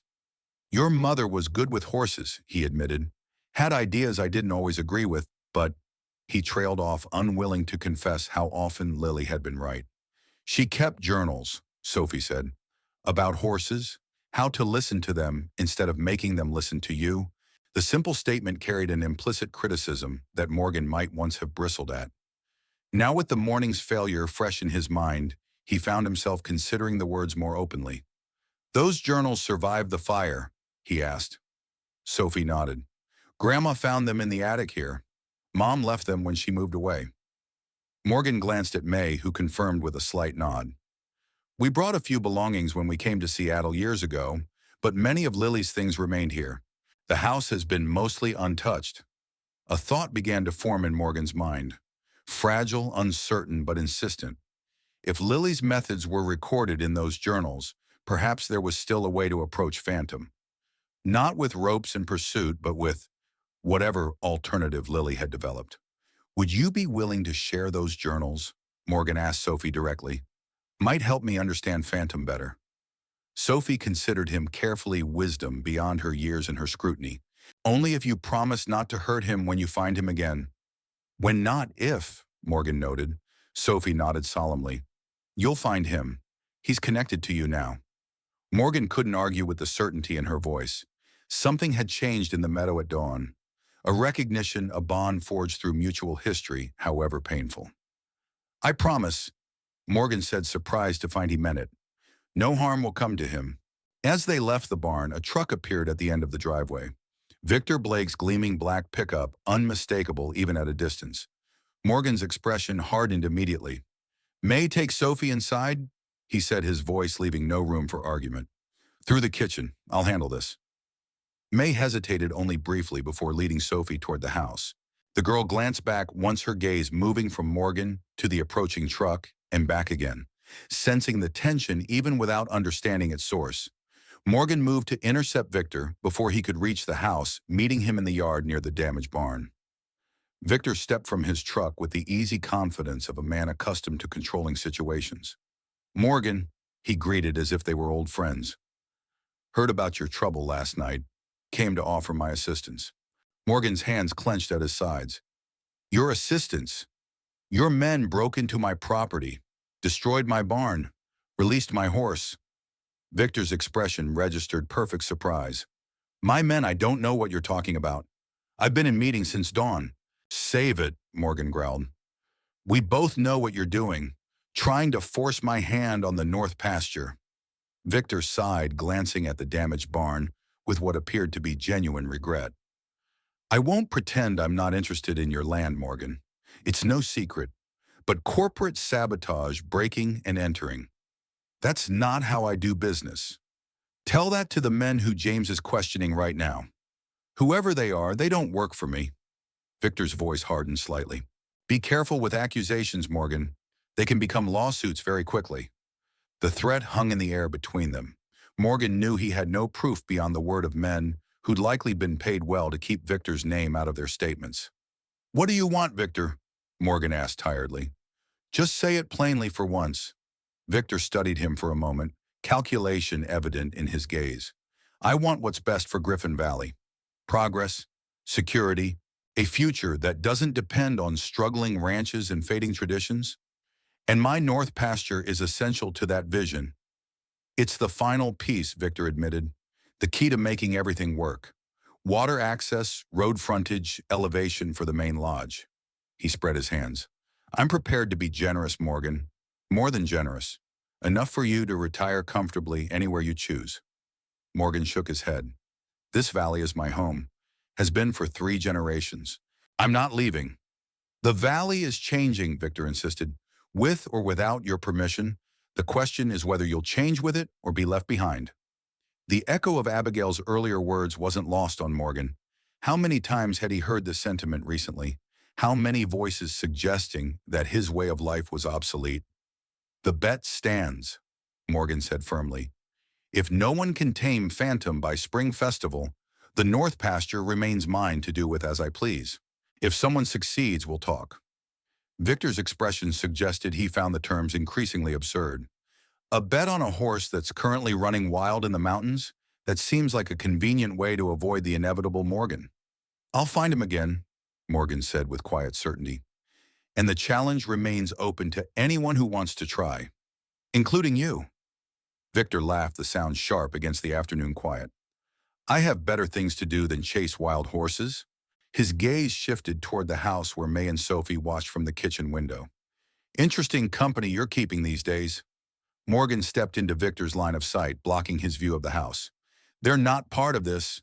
Your mother was good with horses, he admitted. Had ideas I didn't always agree with, but he trailed off, unwilling to confess how often Lily had been right. She kept journals, Sophie said, about horses, how to listen to them instead of making them listen to you. The simple statement carried an implicit criticism that Morgan might once have bristled at. Now, with the morning's failure fresh in his mind, he found himself considering the words more openly. Those journals survived the fire, he asked. Sophie nodded. Grandma found them in the attic here. Mom left them when she moved away. Morgan glanced at May, who confirmed with a slight nod. We brought a few belongings when we came to Seattle years ago, but many of Lily's things remained here. The house has been mostly untouched. A thought began to form in Morgan's mind. Fragile, uncertain, but insistent. If Lily's methods were recorded in those journals, perhaps there was still a way to approach Phantom. Not with ropes and pursuit, but with whatever alternative Lily had developed. Would you be willing to share those journals? Morgan asked Sophie directly. Might help me understand Phantom better. Sophie considered him carefully, wisdom beyond her years and her scrutiny. Only if you promise not to hurt him when you find him again. When not if, Morgan noted. Sophie nodded solemnly. You'll find him. He's connected to you now. Morgan couldn't argue with the certainty in her voice. Something had changed in the meadow at dawn. A recognition, a bond forged through mutual history, however painful. I promise, Morgan said, surprised to find he meant it. No harm will come to him. As they left the barn, a truck appeared at the end of the driveway. Victor Blake's gleaming black pickup, unmistakable even at a distance. Morgan's expression hardened immediately. May take Sophie inside? He said, his voice leaving no room for argument. Through the kitchen. I'll handle this. May hesitated only briefly before leading Sophie toward the house. The girl glanced back, once her gaze moving from Morgan to the approaching truck and back again, sensing the tension even without understanding its source. Morgan moved to intercept Victor before he could reach the house, meeting him in the yard near the damaged barn. Victor stepped from his truck with the easy confidence of a man accustomed to controlling situations. Morgan, he greeted as if they were old friends. Heard about your trouble last night. Came to offer my assistance. Morgan's hands clenched at his sides. Your assistance? Your men broke into my property, destroyed my barn, released my horse. Victor's expression registered perfect surprise. My men, I don't know what you're talking about. I've been in meetings since dawn. Save it, Morgan growled. We both know what you're doing, trying to force my hand on the north pasture. Victor sighed, glancing at the damaged barn with what appeared to be genuine regret. I won't pretend I'm not interested in your land, Morgan. It's no secret. But corporate sabotage, breaking and entering. That's not how I do business. Tell that to the men who James is questioning right now. Whoever they are, they don't work for me. Victor's voice hardened slightly. Be careful with accusations, Morgan. They can become lawsuits very quickly. The threat hung in the air between them. Morgan knew he had no proof beyond the word of men who'd likely been paid well to keep Victor's name out of their statements. What do you want, Victor? Morgan asked tiredly. Just say it plainly for once. Victor studied him for a moment, calculation evident in his gaze. I want what's best for Griffin Valley. Progress, security, a future that doesn't depend on struggling ranches and fading traditions. And my north pasture is essential to that vision. It's the final piece, Victor admitted, the key to making everything work. Water access, road frontage, elevation for the main lodge. He spread his hands. I'm prepared to be generous, Morgan. More than generous. Enough for you to retire comfortably anywhere you choose. Morgan shook his head. This valley is my home. Has been for 3 generations. I'm not leaving. The valley is changing, Victor insisted. With or without your permission, the question is whether you'll change with it or be left behind. The echo of Abigail's earlier words wasn't lost on Morgan. How many times had he heard this sentiment recently? How many voices suggesting that his way of life was obsolete? The bet stands, Morgan said firmly. If no one can tame Phantom by Spring Festival, the North Pasture remains mine to do with as I please. If someone succeeds, we'll talk. Victor's expression suggested he found the terms increasingly absurd. A bet on a horse that's currently running wild in the mountains? That seems like a convenient way to avoid the inevitable, Morgan. I'll find him again, Morgan said with quiet certainty. And the challenge remains open to anyone who wants to try, including you. Victor laughed, the sound sharp against the afternoon quiet. I have better things to do than chase wild horses. His gaze shifted toward the house where May and Sophie watched from the kitchen window. Interesting company you're keeping these days. Morgan stepped into Victor's line of sight, blocking his view of the house. They're not part of this.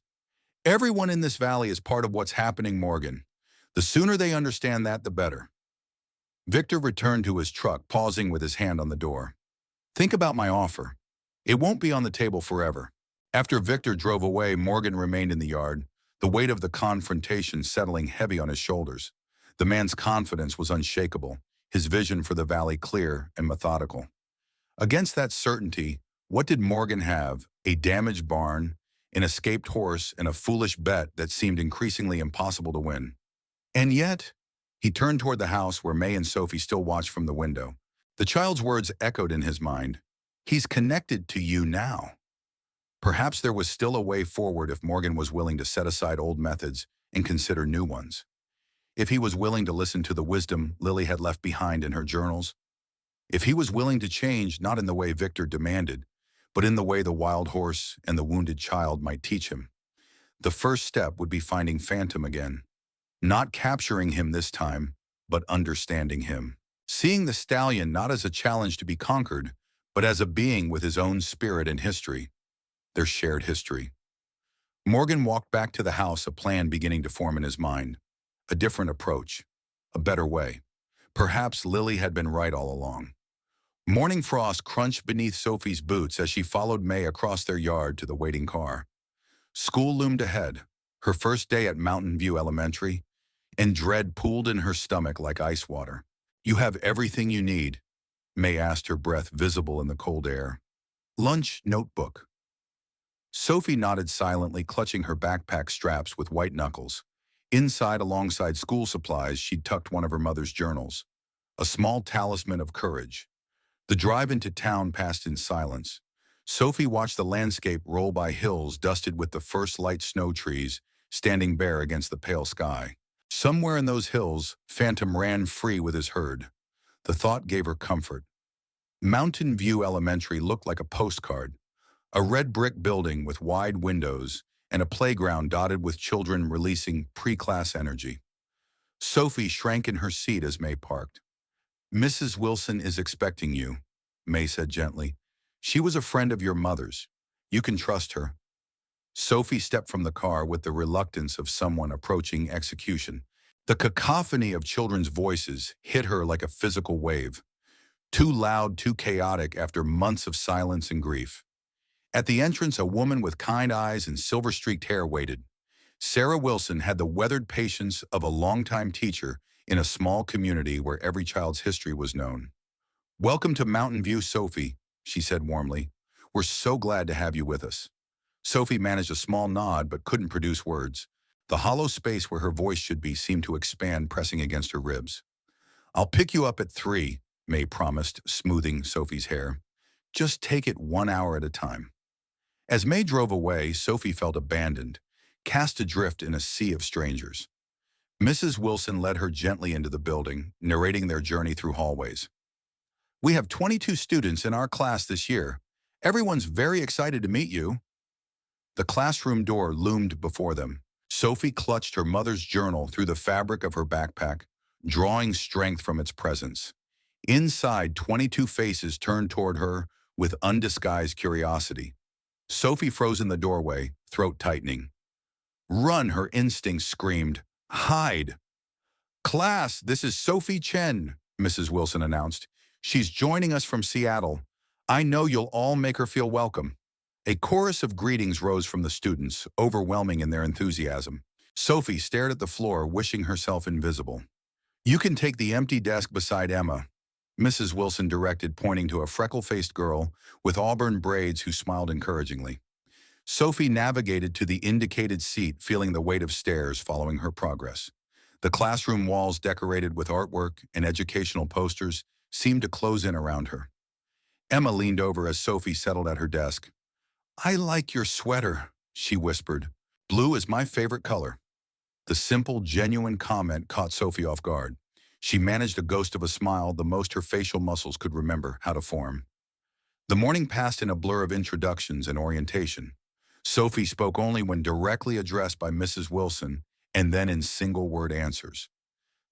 Everyone in this valley is part of what's happening, Morgan. The sooner they understand that, the better. Victor returned to his truck, pausing with his hand on the door. Think about my offer. It won't be on the table forever. After Victor drove away, Morgan remained in the yard, the weight of the confrontation settling heavy on his shoulders. The man's confidence was unshakable, his vision for the valley clear and methodical. Against that certainty, what did Morgan have? A damaged barn, an escaped horse, and a foolish bet that seemed increasingly impossible to win. And yet, he turned toward the house where May and Sophie still watched from the window. The child's words echoed in his mind. He's connected to you now. Perhaps there was still a way forward if Morgan was willing to set aside old methods and consider new ones. If he was willing to listen to the wisdom Lily had left behind in her journals. If he was willing to change not in the way Victor demanded, but in the way the wild horse and the wounded child might teach him. The first step would be finding Phantom again. Not capturing him this time, but understanding him. Seeing the stallion not as a challenge to be conquered, but as a being with his own spirit and history. Their shared history. Morgan walked back to the house, a plan beginning to form in his mind. A different approach. A better way. Perhaps Lily had been right all along. Morning frost crunched beneath Sophie's boots as she followed May across their yard to the waiting car. School loomed ahead, her first day at Mountain View Elementary, and dread pooled in her stomach like ice water. You have everything you need, May asked, her breath visible in the cold air. Lunch notebook. Sophie nodded silently, clutching her backpack straps with white knuckles. Inside, alongside school supplies, she'd tucked one of her mother's journals. A small talisman of courage. The drive into town passed in silence. Sophie watched the landscape roll by hills dusted with the first light snow trees, standing bare against the pale sky. Somewhere in those hills, Phantom ran free with his herd. The thought gave her comfort. Mountain View Elementary looked like a postcard. A red brick building with wide windows and a playground dotted with children releasing pre-class energy. Sophie shrank in her seat as May parked. Mrs. Wilson is expecting you, May said gently. She was a friend of your mother's. You can trust her. Sophie stepped from the car with the reluctance of someone approaching execution. The cacophony of children's voices hit her like a physical wave. Too loud, too chaotic after months of silence and grief. At the entrance, a woman with kind eyes and silver-streaked hair waited. Sarah Wilson had the weathered patience of a longtime teacher in a small community where every child's history was known. Welcome to Mountain View, Sophie, she said warmly. We're so glad to have you with us. Sophie managed a small nod but couldn't produce words. The hollow space where her voice should be seemed to expand, pressing against her ribs. I'll pick you up at 3, May promised, smoothing Sophie's hair. Just take it 1 hour at a time. As May drove away, Sophie felt abandoned, cast adrift in a sea of strangers. Mrs. Wilson led her gently into the building, narrating their journey through hallways. We have 22 students in our class this year. Everyone's very excited to meet you. The classroom door loomed before them. Sophie clutched her mother's journal through the fabric of her backpack, drawing strength from its presence. Inside, 22 faces turned toward her with undisguised curiosity. Sophie froze in the doorway, throat tightening. Run, her instincts screamed. Hide! Class, this is Sophie Chen, Mrs. Wilson announced. She's joining us from Seattle. I know you'll all make her feel welcome. A chorus of greetings rose from the students, overwhelming in their enthusiasm. Sophie stared at the floor, wishing herself invisible. You can take the empty desk beside Emma, Mrs. Wilson directed, pointing to a freckle-faced girl with auburn braids who smiled encouragingly. Sophie navigated to the indicated seat, feeling the weight of stares following her progress. The classroom walls, decorated with artwork and educational posters, seemed to close in around her. Emma leaned over as Sophie settled at her desk. I like your sweater, she whispered. Blue is my favorite color. The simple, genuine comment caught Sophie off guard. She managed a ghost of a smile, the most her facial muscles could remember how to form. The morning passed in a blur of introductions and orientation. Sophie spoke only when directly addressed by Mrs. Wilson, and then in single-word answers.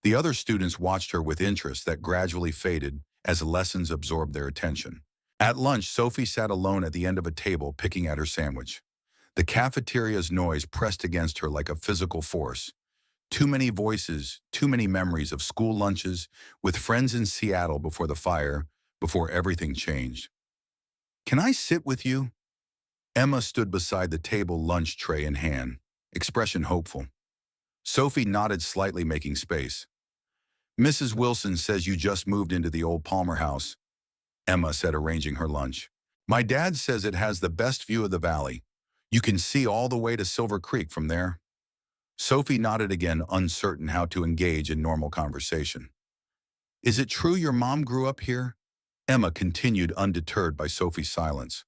The other students watched her with interest that gradually faded as lessons absorbed their attention. At lunch, Sophie sat alone at the end of a table, picking at her sandwich. The cafeteria's noise pressed against her like a physical force. Too many voices, too many memories of school lunches with friends in Seattle before the fire, before everything changed. Can I sit with you? Emma stood beside the table, lunch tray in hand, expression hopeful. Sophie nodded slightly, making space. Mrs. Wilson says you just moved into the old Palmer house, Emma said, arranging her lunch. My dad says it has the best view of the valley. You can see all the way to Silver Creek from there. Sophie nodded again, uncertain how to engage in normal conversation. Is it true your mom grew up here? Emma continued, undeterred by Sophie's silence.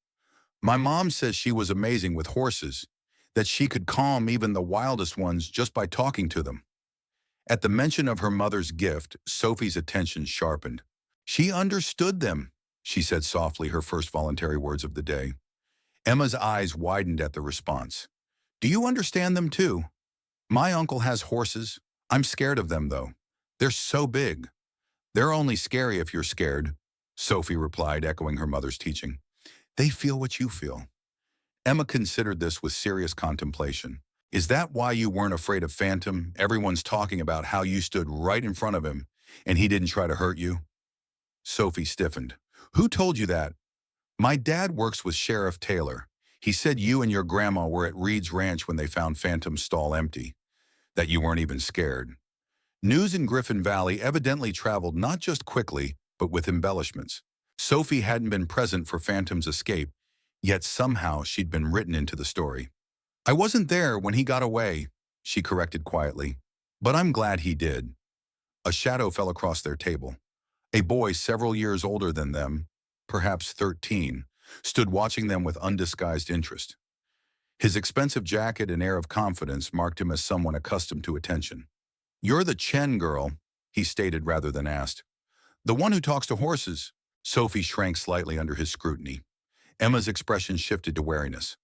My mom says she was amazing with horses, that she could calm even the wildest ones just by talking to them. At the mention of her mother's gift, Sophie's attention sharpened. She understood them, she said softly, her first voluntary words of the day. Emma's eyes widened at the response. Do you understand them too? My uncle has horses. I'm scared of them, though. They're so big. They're only scary if you're scared, Sophie replied, echoing her mother's teaching. They feel what you feel. Emma considered this with serious contemplation. Is that why you weren't afraid of Phantom? Everyone's talking about how you stood right in front of him, and he didn't try to hurt you. Sophie stiffened. Who told you that? My dad works with Sheriff Taylor. He said you and your grandma were at Reed's Ranch when they found Phantom's stall empty, that you weren't even scared. News in Griffin Valley evidently traveled not just quickly, but with embellishments. Sophie hadn't been present for Phantom's escape, yet somehow she'd been written into the story. I wasn't there when he got away, she corrected quietly, but I'm glad he did. A shadow fell across their table. A boy several years older than them, perhaps 13, stood watching them with undisguised interest. His expensive jacket and air of confidence marked him as someone accustomed to attention. You're the Chen girl, he stated rather than asked. The one who talks to horses. Sophie shrank slightly under his scrutiny. Emma's expression shifted to wariness.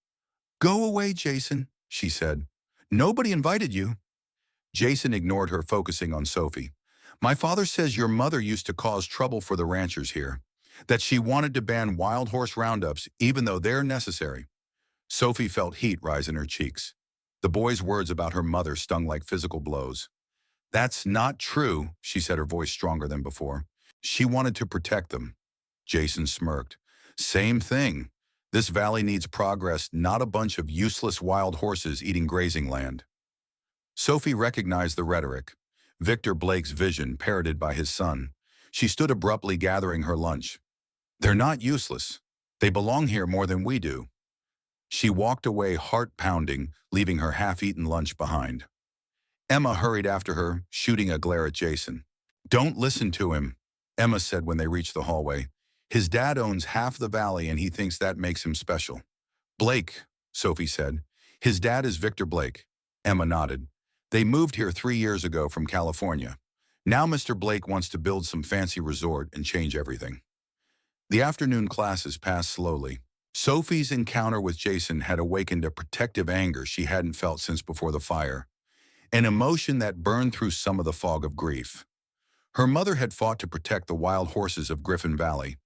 Go away, Jason, she said. Nobody invited you. Jason ignored her, focusing on Sophie. My father says your mother used to cause trouble for the ranchers here, that she wanted to ban wild horse roundups even though they're necessary. Sophie felt heat rise in her cheeks. The boy's words about her mother stung like physical blows. That's not true, she said, her voice stronger than before. She wanted to protect them. Jason smirked. Same thing. This valley needs progress, not a bunch of useless wild horses eating grazing land. Sophie recognized the rhetoric. Victor Blake's vision parroted by his son. She stood abruptly, gathering her lunch. They're not useless. They belong here more than we do. She walked away, heart pounding, leaving her half-eaten lunch behind. Emma hurried after her, shooting a glare at Jason. Don't listen to him, Emma said when they reached the hallway. His dad owns half the valley and he thinks that makes him special. Blake, Sophie said. His dad is Victor Blake. Emma nodded. They moved here 3 years ago from California. Now Mr. Blake wants to build some fancy resort and change everything. The afternoon classes passed slowly. Sophie's encounter with Jason had awakened a protective anger she hadn't felt since before the fire, an emotion that burned through some of the fog of grief. Her mother had fought to protect the wild horses of Griffin Valley.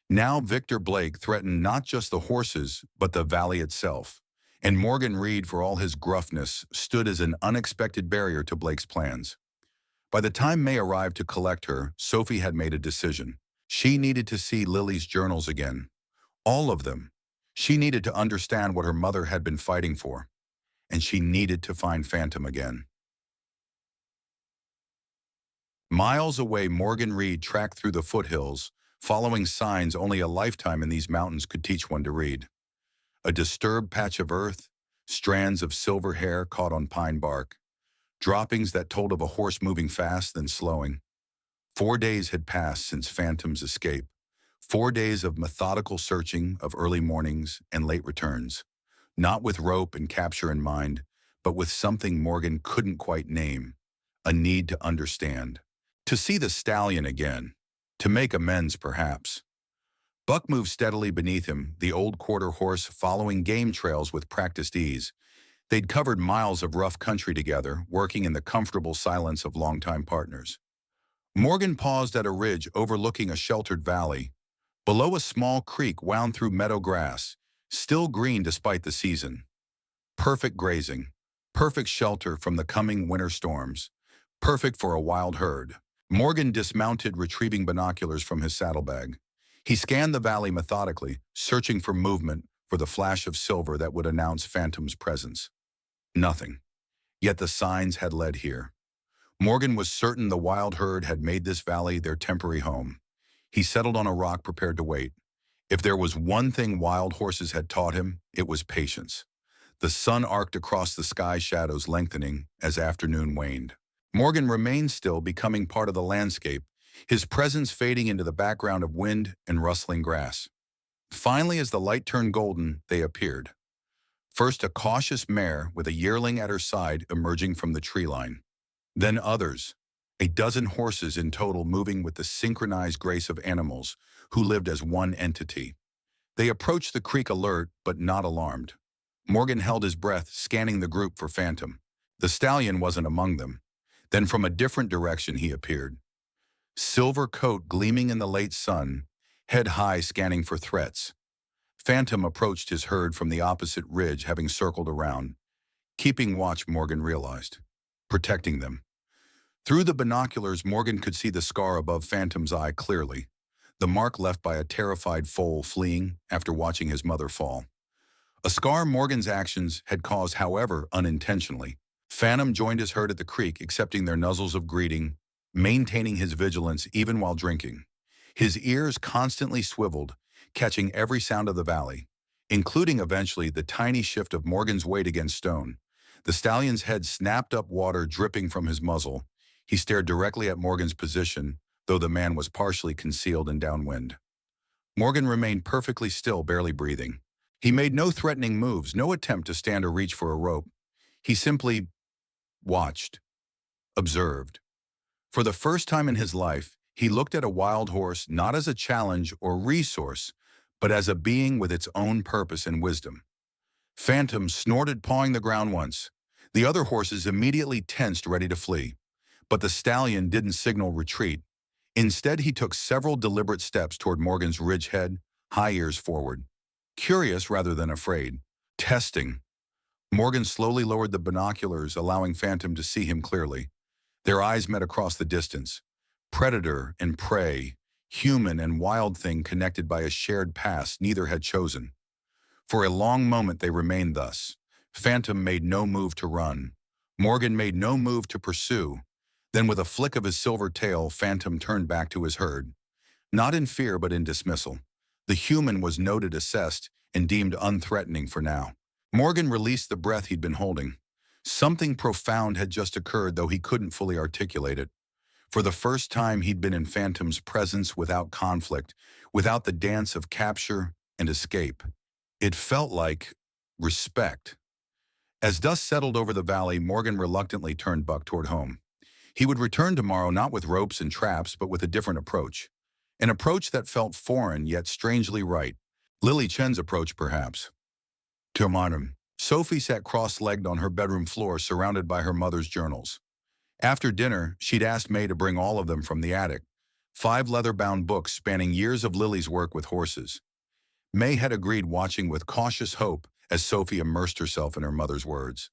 Now Victor Blake threatened not just the horses, but the valley itself. And Morgan Reed, for all his gruffness, stood as an unexpected barrier to Blake's plans. By the time May arrived to collect her, Sophie had made a decision. She needed to see Lily's journals again. All of them. She needed to understand what her mother had been fighting for. And she needed to find Phantom again. Miles away, Morgan Reed tracked through the foothills, following signs only a lifetime in these mountains could teach one to read. A disturbed patch of earth, strands of silver hair caught on pine bark, droppings that told of a horse moving fast then slowing. 4 days had passed since Phantom's escape. 4 days of methodical searching, of early mornings and late returns. Not with rope and capture in mind, but with something Morgan couldn't quite name. A need to understand. To see the stallion again. To make amends, perhaps. Buck moved steadily beneath him, the old quarter horse following game trails with practiced ease. They'd covered miles of rough country together, working in the comfortable silence of longtime partners. Morgan paused at a ridge overlooking a sheltered valley. Below, a small creek wound through meadow grass, still green despite the season. Perfect grazing. Perfect shelter from the coming winter storms. Perfect for a wild herd. Morgan dismounted, retrieving binoculars from his saddlebag. He scanned the valley methodically, searching for movement, for the flash of silver that would announce Phantom's presence. Nothing. Yet the signs had led here. Morgan was certain the wild herd had made this valley their temporary home. He settled on a rock, prepared to wait. If there was one thing wild horses had taught him, it was patience. The sun arced across the sky, shadows lengthening as afternoon waned. Morgan remained still, becoming part of the landscape, his presence fading into the background of wind and rustling grass. Finally, as the light turned golden, they appeared. First, a cautious mare with a yearling at her side emerging from the tree line. Then others, a dozen horses in total, moving with the synchronized grace of animals who lived as one entity. They approached the creek, alert but not alarmed. Morgan held his breath, scanning the group for Phantom. The stallion wasn't among them. Then from a different direction he appeared. Silver coat gleaming in the late sun, head high, scanning for threats. Phantom approached his herd from the opposite ridge, having circled around. Keeping watch, Morgan realized. Protecting them. Through the binoculars, Morgan could see the scar above Phantom's eye clearly. The mark left by a terrified foal fleeing after watching his mother fall. A scar Morgan's actions had caused, however, unintentionally. Phantom joined his herd at the creek, accepting their nuzzles of greeting, maintaining his vigilance even while drinking. His ears constantly swiveled, catching every sound of the valley, including eventually the tiny shift of Morgan's weight against stone. The stallion's head snapped up, water dripping from his muzzle. He stared directly at Morgan's position, though the man was partially concealed and downwind. Morgan remained perfectly still, barely breathing. He made no threatening moves, no attempt to stand or reach for a rope. He simply watched, observed. For the first time in his life, he looked at a wild horse not as a challenge or resource, but as a being with its own purpose and wisdom. Phantom snorted, pawing the ground once. The other horses immediately tensed, ready to flee. But the stallion didn't signal retreat. Instead, he took several deliberate steps toward Morgan's ridge head, high ears forward. Curious rather than afraid. Testing. Morgan slowly lowered the binoculars, allowing Phantom to see him clearly. Their eyes met across the distance. Predator and prey, human and wild thing connected by a shared past neither had chosen. For a long moment they remained thus. Phantom made no move to run. Morgan made no move to pursue. Then with a flick of his silver tail, Phantom turned back to his herd. Not in fear, but in dismissal. The human was noted, assessed, and deemed unthreatening for now. Morgan released the breath he'd been holding. Something profound had just occurred, though he couldn't fully articulate it. For the first time, he'd been in Phantom's presence without conflict, without the dance of capture and escape. It felt like respect. As dust settled over the valley, Morgan reluctantly turned Buck toward home. He would return tomorrow, not with ropes and traps, but with a different approach. An approach that felt foreign yet strangely right. Lily Chen's approach, perhaps. To modern, Sophie sat cross-legged on her bedroom floor surrounded by her mother's journals. After dinner, she'd asked May to bring all of them from the attic. 5 leather-bound books spanning years of Lily's work with horses. May had agreed, watching with cautious hope as Sophie immersed herself in her mother's words.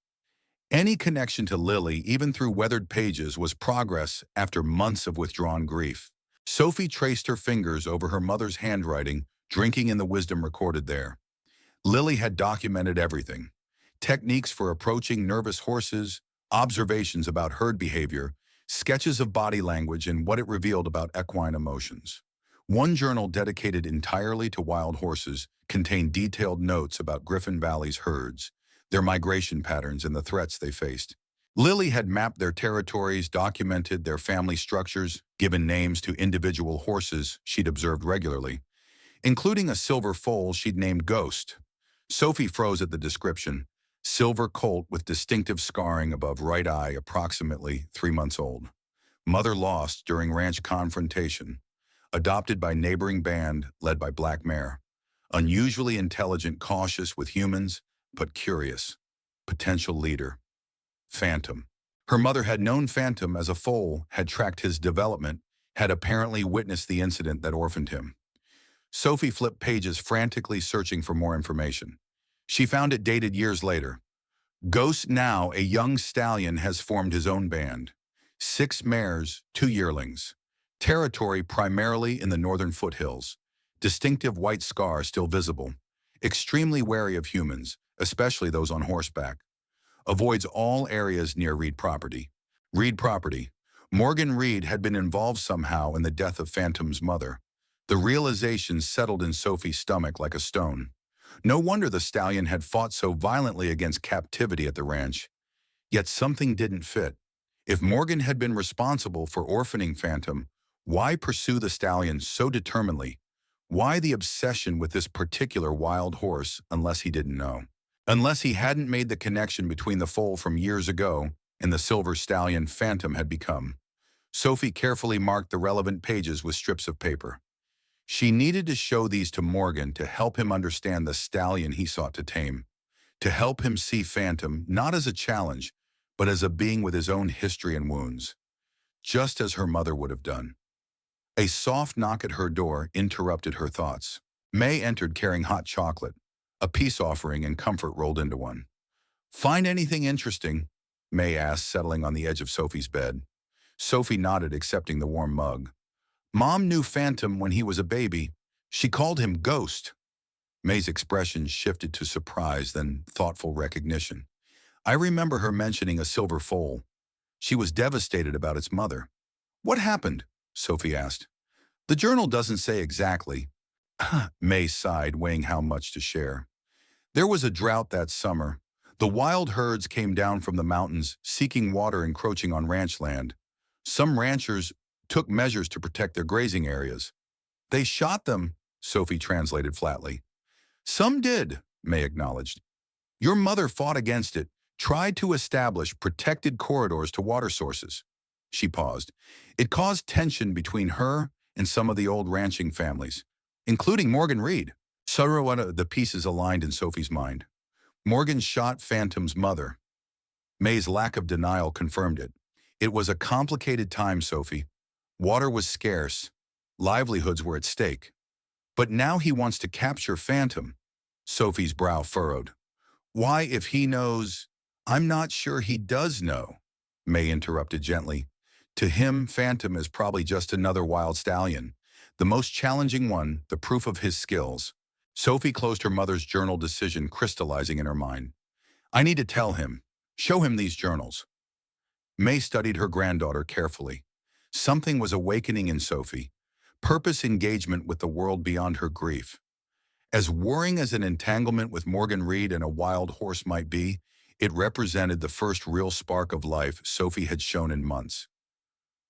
Any connection to Lily, even through weathered pages, was progress after months of withdrawn grief. Sophie traced her fingers over her mother's handwriting, drinking in the wisdom recorded there. Lily had documented everything: techniques for approaching nervous horses, observations about herd behavior, sketches of body language, and what it revealed about equine emotions. One journal dedicated entirely to wild horses contained detailed notes about Griffin Valley's herds, their migration patterns, and the threats they faced. Lily had mapped their territories, documented their family structures, given names to individual horses she'd observed regularly, including a silver foal she'd named Ghost. Sophie froze at the description: silver colt with distinctive scarring above right eye, approximately 3 months old. Mother lost during ranch confrontation. Adopted by neighboring band led by black mare. Unusually intelligent, cautious with humans, but curious. Potential leader. Phantom. Her mother had known Phantom as a foal, had tracked his development, had apparently witnessed the incident that orphaned him. Sophie flipped pages, frantically searching for more information. She found it dated years later. Ghost, now a young stallion, has formed his own band. 6 mares, 2 yearlings. Territory primarily in the northern foothills. Distinctive white scar still visible. Extremely wary of humans, especially those on horseback. Avoids all areas near Reed property. Reed property. Morgan Reed had been involved somehow in the death of Phantom's mother. The realization settled in Sophie's stomach like a stone. No wonder the stallion had fought so violently against captivity at the ranch. Yet something didn't fit. If Morgan had been responsible for orphaning Phantom, why pursue the stallion so determinedly? Why the obsession with this particular wild horse unless he didn't know? Unless he hadn't made the connection between the foal from years ago and the silver stallion Phantom had become. Sophie carefully marked the relevant pages with strips of paper. She needed to show these to Morgan to help him understand the stallion he sought to tame, to help him see Phantom not as a challenge, but as a being with his own history and wounds, just as her mother would have done. A soft knock at her door interrupted her thoughts. May entered carrying hot chocolate, a peace offering, and comfort rolled into one. "Find anything interesting?" May asked, settling on the edge of Sophie's bed. Sophie nodded, accepting the warm mug. "Mom knew Phantom when he was a baby. She called him Ghost." May's expression shifted to surprise, then thoughtful recognition. "I remember her mentioning a silver foal. She was devastated about its mother." "What happened?" Sophie asked. "The journal doesn't say exactly." May sighed, weighing how much to share. "There was a drought that summer. The wild herds came down from the mountains, seeking water, encroaching on ranch land. Some ranchers took measures to protect their grazing areas." "They shot them," Sophie translated flatly. "Some did," May acknowledged. "Your mother fought against it, tried to establish protected corridors to water sources." She paused. "It caused tension between her and some of the old ranching families, including Morgan Reed." One of the pieces aligned in Sophie's mind. Morgan shot Phantom's mother. May's lack of denial confirmed it. "It was a complicated time, Sophie. Water was scarce. Livelihoods were at stake. But now he wants to capture Phantom." Sophie's brow furrowed. "Why, if he knows—" "I'm not sure he does know," May interrupted gently. "To him, Phantom is probably just another wild stallion. The most challenging one, the proof of his skills." Sophie closed her mother's journal, decision crystallizing in her mind. "I need to tell him. Show him these journals." May studied her granddaughter carefully. Something was awakening in Sophie. Purpose, engagement with the world beyond her grief. As worrying as an entanglement with Morgan Reed and a wild horse might be, it represented the first real spark of life Sophie had shown in months.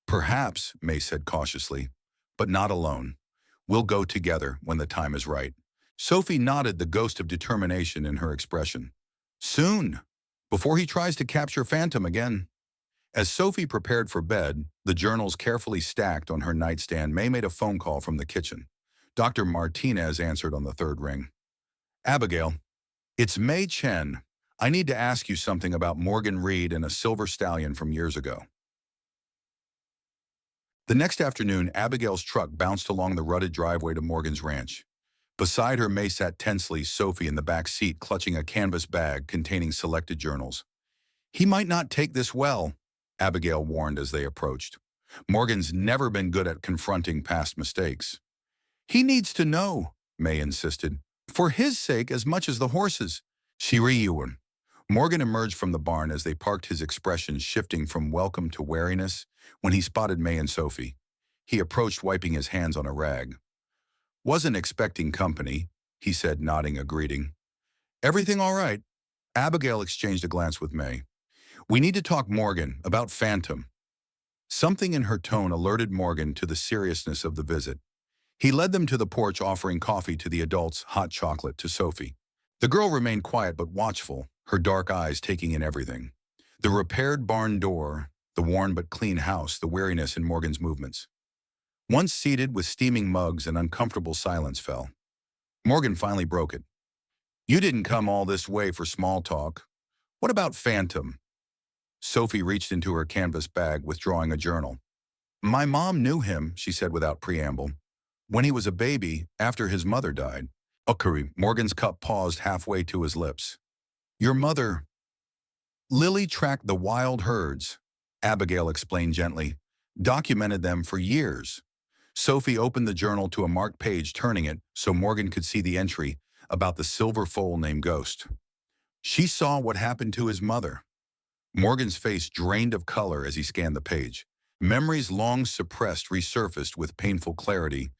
"Perhaps," May said cautiously, "but not alone. We'll go together when the time is right." Sophie nodded, the ghost of determination in her expression. "Soon, before he tries to capture Phantom again." As Sophie prepared for bed, the journals carefully stacked on her nightstand, May made a phone call from the kitchen. Dr. Martinez answered on the third ring. Abigail, it's May Chen. I need to ask you something about Morgan Reed and a silver stallion from years ago. The next afternoon, Abigail's truck bounced along the rutted driveway to Morgan's ranch. Beside her, May sat tensely, Sophie in the back seat, clutching a canvas bag containing selected journals. He might not take this well, Abigail warned as they approached. Morgan's never been good at confronting past mistakes. He needs to know, May insisted, for his sake as much as the horses. Shiriyuan. Morgan emerged from the barn as they parked, his expression shifting from welcome to wariness when he spotted May and Sophie. He approached, wiping his hands on a rag. Wasn't expecting company, he said, nodding a greeting. Everything all right? Abigail exchanged a glance with May. We need to talk, Morgan, about Phantom. Something in her tone alerted Morgan to the seriousness of the visit. He led them to the porch, offering coffee to the adults, hot chocolate to Sophie. The girl remained quiet but watchful, her dark eyes taking in everything. The repaired barn door, the worn but clean house, the weariness in Morgan's movements. Once seated with steaming mugs, an uncomfortable silence fell. Morgan finally broke it. You didn't come all this way for small talk. What about Phantom? Sophie reached into her canvas bag, withdrawing a journal. My mom knew him, she said without preamble. When he was a baby, after his mother died. Okari, Morgan's cup paused halfway to his lips. Your mother... Lily tracked the wild herds, Abigail explained gently. Documented them for years. Sophie opened the journal to a marked page, turning it so Morgan could see the entry about the silver foal named Ghost. She saw what happened to his mother. Morgan's face drained of color as he scanned the page. Memories long suppressed resurfaced with painful clarity.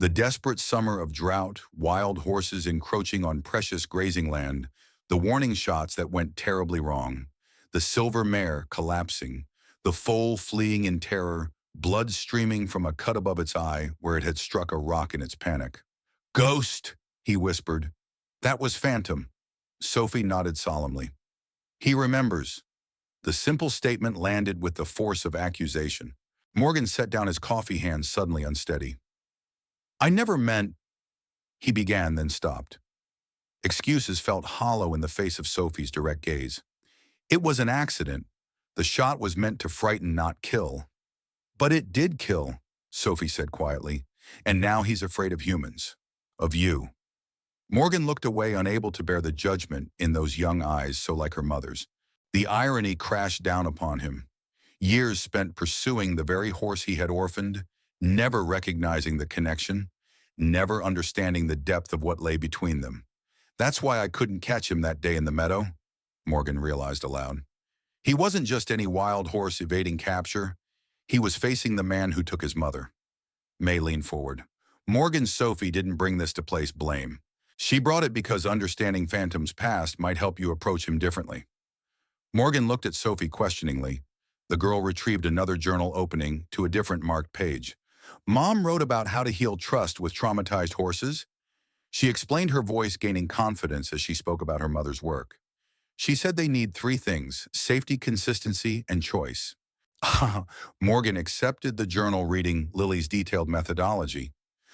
The desperate summer of drought, wild horses encroaching on precious grazing land, the warning shots that went terribly wrong, the silver mare collapsing, the foal fleeing in terror, blood streaming from a cut above its eye where it had struck a rock in its panic. Ghost, he whispered. That was Phantom. Sophie nodded solemnly. He remembers. The simple statement landed with the force of accusation. Morgan set down his coffee, hands suddenly unsteady. I never meant... He began, then stopped. Excuses felt hollow in the face of Sophie's direct gaze. It was an accident. The shot was meant to frighten, not kill. But it did kill, Sophie said quietly. And now he's afraid of humans. Of you. Morgan looked away, unable to bear the judgment in those young eyes so like her mother's. The irony crashed down upon him. Years spent pursuing the very horse he had orphaned, never recognizing the connection, never understanding the depth of what lay between them. That's why I couldn't catch him that day in the meadow, Morgan realized aloud. He wasn't just any wild horse evading capture. He was facing the man who took his mother. May leaned forward. Morgan's Sophie didn't bring this to place blame. She brought it because understanding Phantom's past might help you approach him differently. Morgan looked at Sophie questioningly. The girl retrieved another journal, opening to a different marked page. Mom wrote about how to heal trust with traumatized horses. She explained, her voice gaining confidence as she spoke about her mother's work. She said they need 3 things: safety, consistency, and choice. Morgan accepted the journal, reading Lily's detailed methodology.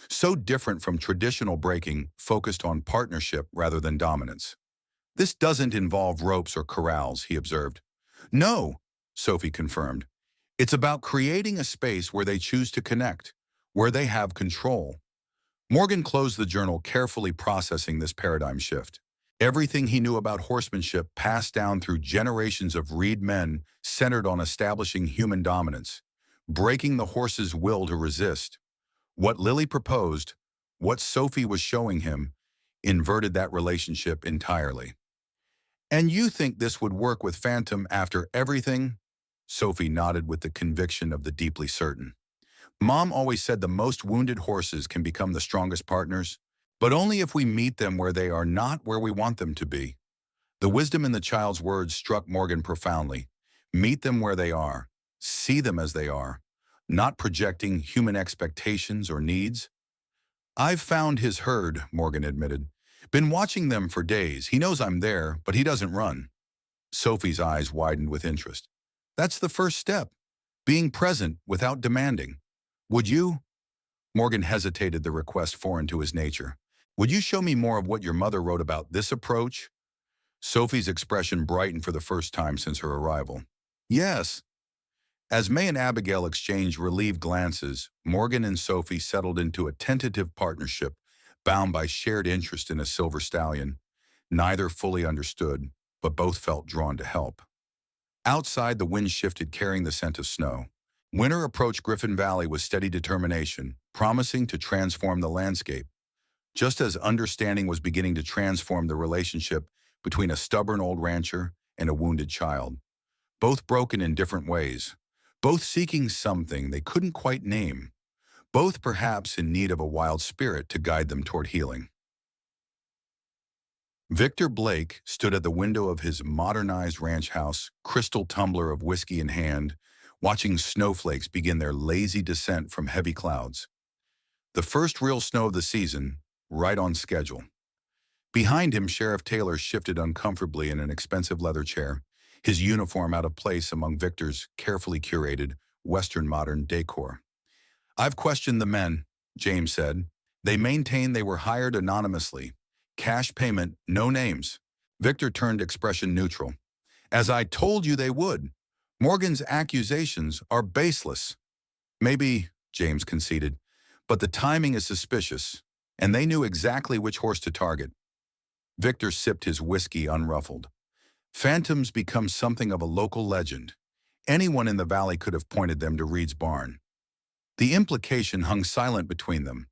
So different from traditional breaking, focused on partnership rather than dominance. This doesn't involve ropes or corrals, he observed. No, Sophie confirmed. It's about creating a space where they choose to connect, where they have control. Morgan closed the journal, carefully processing this paradigm shift. Everything he knew about horsemanship passed down through generations of Reed men centered on establishing human dominance, breaking the horse's will to resist. What Lily proposed, what Sophie was showing him, inverted that relationship entirely. And you think this would work with Phantom after everything? Sophie nodded with the conviction of the deeply certain. Mom always said the most wounded horses can become the strongest partners, but only if we meet them where they are, not where we want them to be. The wisdom in the child's words struck Morgan profoundly. Meet them where they are. See them as they are, not projecting human expectations or needs. I've found his herd, Morgan admitted. Been watching them for days. He knows I'm there, but he doesn't run. Sophie's eyes widened with interest. That's the first step, being present without demanding. Would you? Morgan hesitated, the request foreign to his nature. Would you show me more of what your mother wrote about this approach? Sophie's expression brightened for the first time since her arrival. Yes. As May and Abigail exchanged relieved glances, Morgan and Sophie settled into a tentative partnership bound by shared interest in a silver stallion. Neither fully understood, but both felt drawn to help. Outside, the wind shifted, carrying the scent of snow. Winter approached Griffin Valley with steady determination, promising to transform the landscape, just as understanding was beginning to transform the relationship between a stubborn old rancher and a wounded child. Both broken in different ways, both seeking something they couldn't quite name, both perhaps in need of a wild spirit to guide them toward healing. Victor Blake stood at the window of his modernized ranch house, crystal tumbler of whiskey in hand, watching snowflakes begin their lazy descent from heavy clouds. The first real snow of the season, right on schedule. Behind him, Sheriff Taylor shifted uncomfortably in an expensive leather chair, his uniform out of place among Victor's carefully curated Western modern decor. I've questioned the men, James said. They maintain they were hired anonymously. Cash payment, no names. Victor turned expression neutral. As I told you they would. Morgan's accusations are baseless. Maybe, James conceded, but the timing is suspicious, and they knew exactly which horse to target. Victor sipped his whiskey unruffled. Phantoms become something of a local legend. Anyone in the valley could have pointed them to Reed's barn. The implication hung silent between them,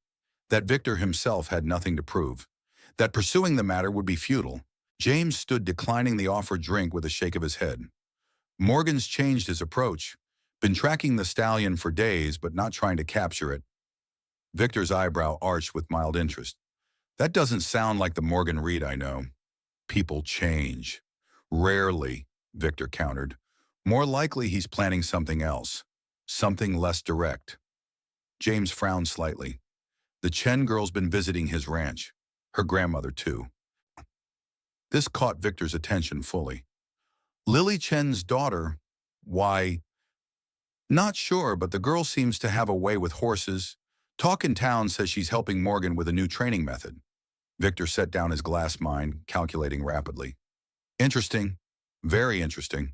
that Victor himself had nothing to prove, that pursuing the matter would be futile. James stood declining the offered drink with a shake of his head. Morgan's changed his approach, been tracking the stallion for days but not trying to capture it. Victor's eyebrow arched with mild interest. That doesn't sound like the Morgan Reed I know. People change. Rarely, Victor countered. More likely he's planning something else, something less direct. James frowned slightly. The Chen girl's been visiting his ranch. Her grandmother, too. This caught Victor's attention fully. Lily Chen's daughter? Why? Not sure, but the girl seems to have a way with horses. Talk in town says she's helping Morgan with a new training method. Victor set down his glass mind, calculating rapidly. Interesting. Very interesting.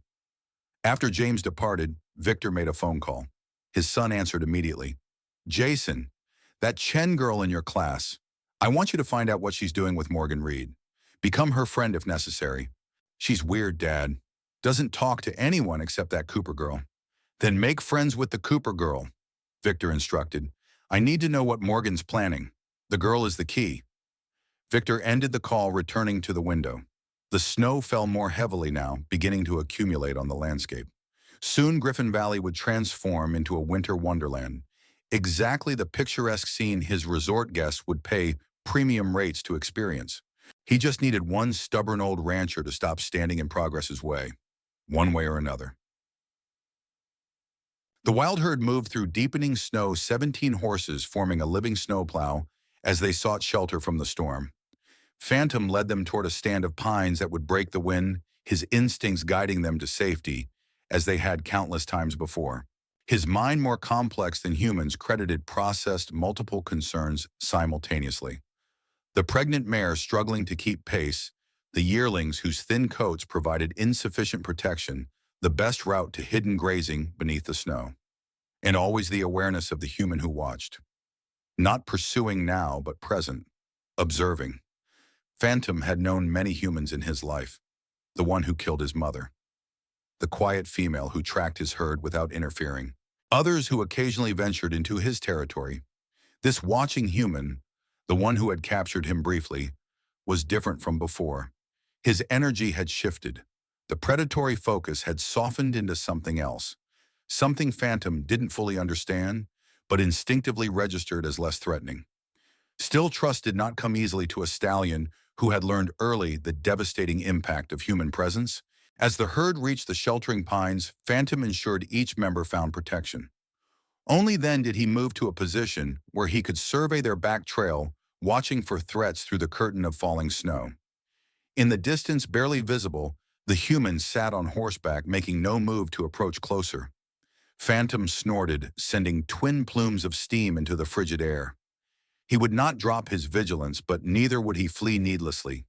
After James departed, Victor made a phone call. His son answered immediately. Jason, that Chen girl in your class. I want you to find out what she's doing with Morgan Reed. Become her friend if necessary. She's weird, Dad. Doesn't talk to anyone except that Cooper girl. Then make friends with the Cooper girl, Victor instructed. I need to know what Morgan's planning. The girl is the key. Victor ended the call, returning to the window. The snow fell more heavily now, beginning to accumulate on the landscape. Soon Griffin Valley would transform into a winter wonderland, exactly the picturesque scene his resort guests would pay premium rates to experience. He just needed one stubborn old rancher to stop standing in progress's way, one way or another. The wild herd moved through deepening snow, 17 horses forming a living snowplow as they sought shelter from the storm. Phantom led them toward a stand of pines that would break the wind, his instincts guiding them to safety, as they had countless times before. His mind, more complex than humans, processed multiple concerns simultaneously. The pregnant mare struggling to keep pace, the yearlings whose thin coats provided insufficient protection, the best route to hidden grazing beneath the snow. And always the awareness of the human who watched. Not pursuing now, but present, observing. Phantom had known many humans in his life. The one who killed his mother. The quiet female who tracked his herd without interfering. Others who occasionally ventured into his territory. This watching human, the one who had captured him briefly, was different from before. His energy had shifted. The predatory focus had softened into something else. Something Phantom didn't fully understand, but instinctively registered as less threatening. Still, trust did not come easily to a stallion who had learned early the devastating impact of human presence. As the herd reached the sheltering pines, Phantom ensured each member found protection. Only then did he move to a position where he could survey their back trail, watching for threats through the curtain of falling snow. In the distance, barely visible, The human sat on horseback, making no move to approach closer. Phantom snorted, sending twin plumes of steam into the frigid air. He would not drop his vigilance, but neither would he flee needlessly.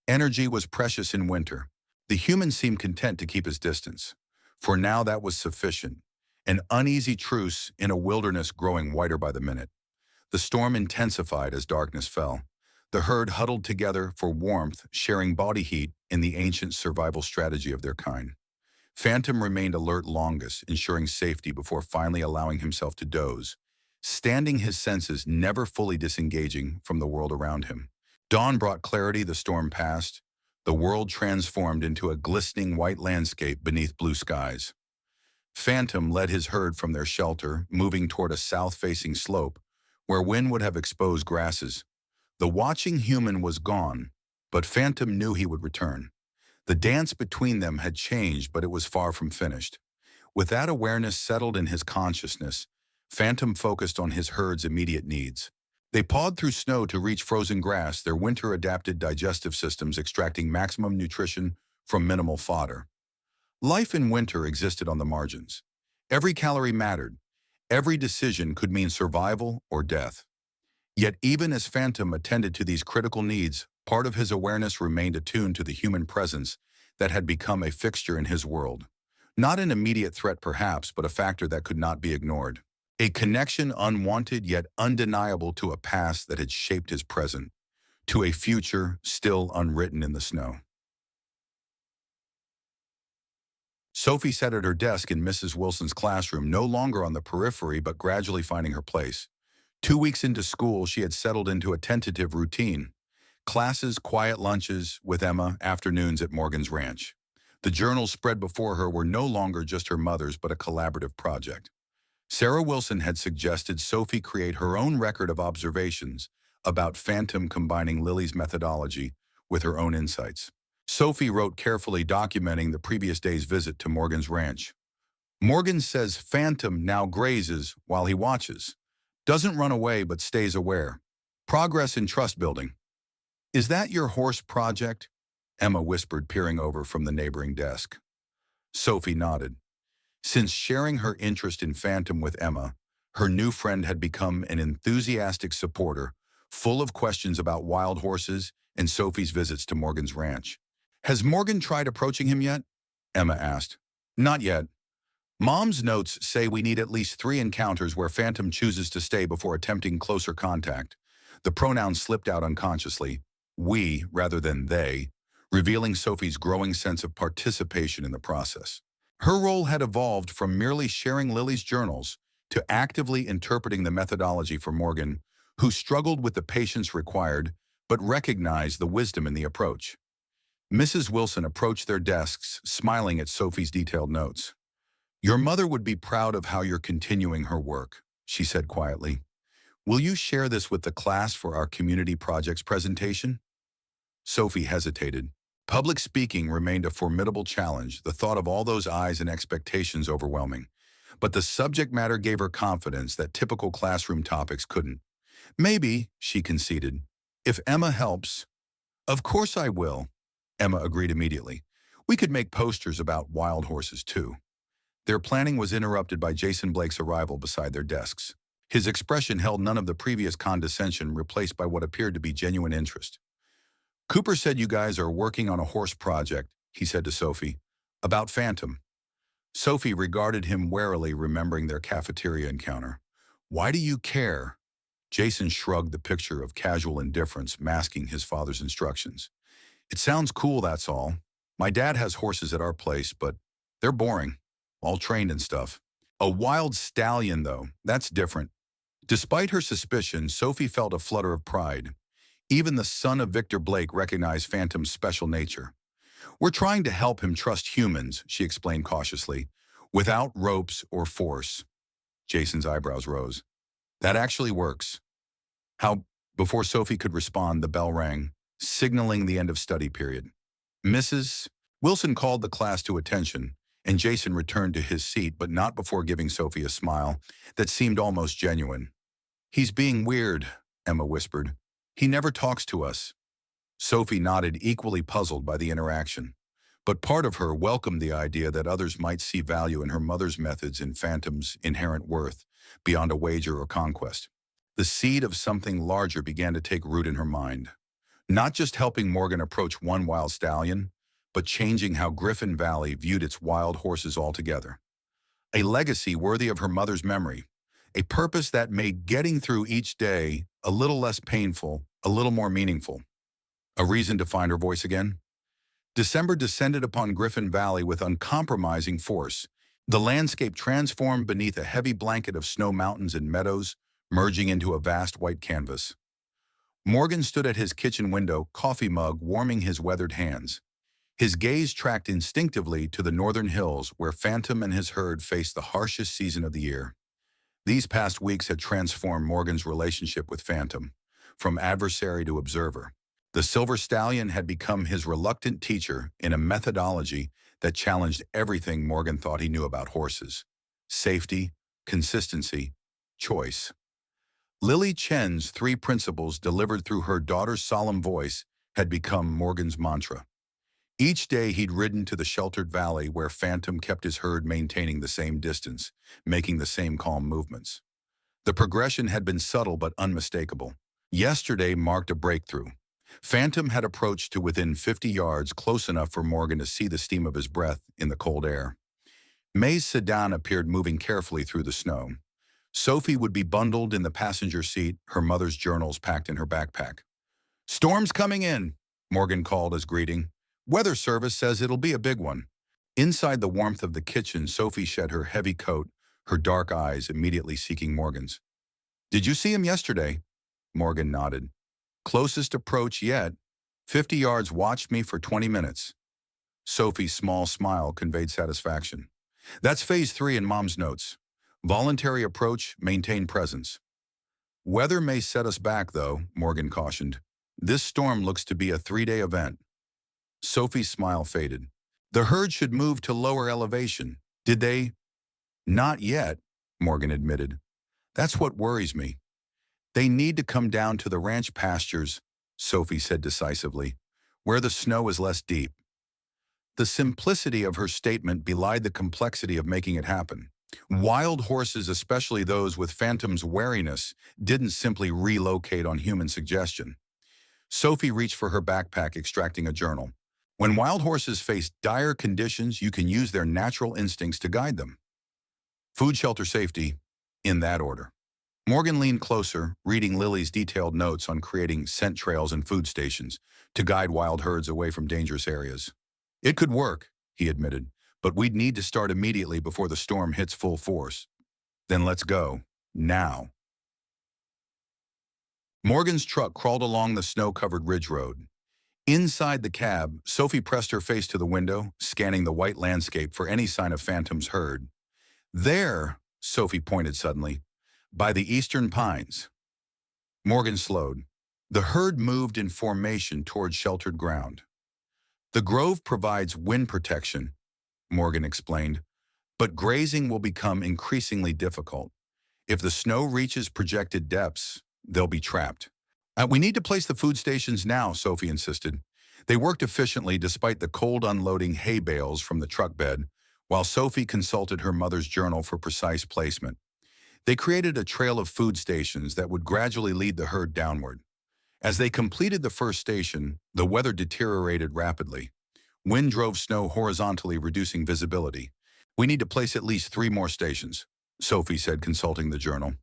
Energy was precious in winter. The human seemed content to keep his distance. For now that was sufficient. An uneasy truce in a wilderness growing whiter by the minute. The storm intensified as darkness fell. The herd huddled together for warmth, sharing body heat in the ancient survival strategy of their kind. Phantom remained alert longest, ensuring safety before finally allowing himself to doze, standing his senses never fully disengaging from the world around him. Dawn brought clarity, the storm passed. The world transformed into a glistening white landscape beneath blue skies. Phantom led his herd from their shelter, moving toward a south-facing slope, where wind would have exposed grasses. The watching human was gone, but Phantom knew he would return. The dance between them had changed, but it was far from finished. With that awareness settled in his consciousness, Phantom focused on his herd's immediate needs. They pawed through snow to reach frozen grass, their winter-adapted digestive systems extracting maximum nutrition from minimal fodder. Life in winter existed on the margins. Every calorie mattered. Every decision could mean survival or death. Yet even as Phantom attended to these critical needs, part of his awareness remained attuned to the human presence that had become a fixture in his world. Not an immediate threat perhaps, but a factor that could not be ignored. A connection unwanted yet undeniable to a past that had shaped his present, to a future still unwritten in the snow. Sophie sat at her desk in Mrs. Wilson's classroom, no longer on the periphery but gradually finding her place. 2 weeks into school, she had settled into a tentative routine. Classes, quiet lunches with Emma, afternoons at Morgan's ranch. The journals spread before her were no longer just her mother's but a collaborative project. Sarah Wilson had suggested Sophie create her own record of observations about Phantom, combining Lily's methodology with her own insights. Sophie wrote carefully, documenting the previous day's visit to Morgan's ranch. Morgan says Phantom now grazes while he watches. Doesn't run away but stays aware. Progress in trust building. Is that your horse project? Emma whispered, peering over from the neighboring desk. Sophie nodded. Since sharing her interest in Phantom with Emma, her new friend had become an enthusiastic supporter, full of questions about wild horses and Sophie's visits to Morgan's ranch. Has Morgan tried approaching him yet? Emma asked. Not yet. Mom's notes say we need at least 3 encounters where Phantom chooses to stay before attempting closer contact. The pronoun slipped out unconsciously, we rather than they, revealing Sophie's growing sense of participation in the process. Her role had evolved from merely sharing Lily's journals to actively interpreting the methodology for Morgan, who struggled with the patience required but recognized the wisdom in the approach. Mrs. Wilson approached their desks, smiling at Sophie's detailed notes. Your mother would be proud of how you're continuing her work, she said quietly. Will you share this with the class for our community projects presentation? Sophie hesitated. Public speaking remained a formidable challenge, the thought of all those eyes and expectations overwhelming. But the subject matter gave her confidence that typical classroom topics couldn't. Maybe, she conceded, if Emma helps. Of course I will, Emma agreed immediately. We could make posters about wild horses too. Their planning was interrupted by Jason Blake's arrival beside their desks. His expression held none of the previous condescension, replaced by what appeared to be genuine interest. Cooper said you guys are working on a horse project, he said to Sophie, about Phantom. Sophie regarded him warily, remembering their cafeteria encounter. Why do you care? Jason shrugged, the picture of casual indifference masking his father's instructions. It sounds cool, that's all. My dad has horses at our place, but they're boring, all trained and stuff. A wild stallion, though, that's different. Despite her suspicion, Sophie felt a flutter of pride. Even the son of Victor Blake recognized Phantom's special nature. We're trying to help him trust humans, she explained cautiously, without ropes or force. Jason's eyebrows rose. That actually works. How? Before Sophie could respond, the bell rang, signaling the end of study period. Mrs. Wilson called the class to attention, and Jason returned to his seat, but not before giving Sophie a smile that seemed almost genuine. He's being weird, Emma whispered. He never talks to us. Sophie nodded, equally puzzled by the interaction. But part of her welcomed the idea that others might see value in her mother's methods and Phantom's inherent worth beyond a wager or conquest. The seed of something larger began to take root in her mind, not just helping Morgan approach one wild stallion, but changing how Griffin Valley viewed its wild horses altogether. A legacy worthy of her mother's memory, a purpose that made getting through each day a little less painful, a little more meaningful. A reason to find her voice again? December descended upon Griffin Valley with uncompromising force. The landscape transformed beneath a heavy blanket of snow mountains and meadows, merging into a vast white canvas. Morgan stood at his kitchen window, coffee mug warming his weathered hands. His gaze tracked instinctively to the northern hills where Phantom and his herd faced the harshest season of the year. These past weeks had transformed Morgan's relationship with Phantom, from adversary to observer. The Silver Stallion had become his reluctant teacher in a methodology that challenged everything Morgan thought he knew about horses: safety, consistency, choice. Lily Chen's three principles delivered through her daughter's solemn voice had become Morgan's mantra. Each day he'd ridden to the sheltered valley where Phantom kept his herd maintaining the same distance, making the same calm movements. The progression had been subtle but unmistakable. Yesterday marked a breakthrough. Phantom had approached to within 50 yards, close enough for Morgan to see the steam of his breath in the cold air. May's sedan appeared moving carefully through the snow. Sophie would be bundled in the passenger seat, her mother's journals packed in her backpack. "Storm's coming in," Morgan called as greeting. "Weather service says it'll be a big one." Inside the warmth of the kitchen, Sophie shed her heavy coat, her dark eyes immediately seeking Morgan's. "Did you see him yesterday?" Morgan nodded. "Closest approach yet. 50 yards watched me for 20 minutes. Sophie's small smile conveyed satisfaction. "That's phase 3 in Mom's notes. Voluntary approach, maintain presence." "Weather may set us back, though," Morgan cautioned. "This storm looks to be a 3-day event." Sophie's smile faded. "The herd should move to lower elevation. Did they?" "Not yet," Morgan admitted. "That's what worries me. They need to come down to the ranch pastures," Sophie said decisively, "where the snow is less deep." The simplicity of her statement belied the complexity of making it happen. Wild horses, especially those with Phantom's wariness, didn't simply relocate on human suggestion. Sophie reached for her backpack, extracting a journal. "When wild horses face dire conditions, you can use their natural instincts to guide them. Food, shelter, safety, in that order." Morgan leaned closer, reading Lily's detailed notes on creating scent trails and food stations to guide wild herds away from dangerous areas. "It could work," he admitted, "but we'd need to start immediately before the storm hits full force." "Then let's go. Now." Morgan's truck crawled along the snow-covered ridge road. Inside the cab, Sophie pressed her face to the window, scanning the white landscape for any sign of Phantom's herd. "There," Sophie pointed suddenly, "by the eastern pines." Morgan slowed. The herd moved in formation toward sheltered ground. "The grove provides wind protection," Morgan explained, "but grazing will become increasingly difficult. If the snow reaches projected depths, they'll be trapped." "We need to place the food stations now," Sophie insisted. They worked efficiently despite the cold unloading hay bales from the truck bed, while Sophie consulted her mother's journal for precise placement. They created a trail of food stations that would gradually lead the herd downward. As they completed the first station, the weather deteriorated rapidly. Wind drove snow horizontally, reducing visibility. "We need to place at least 3 more stations," Sophie said, consulting the journal.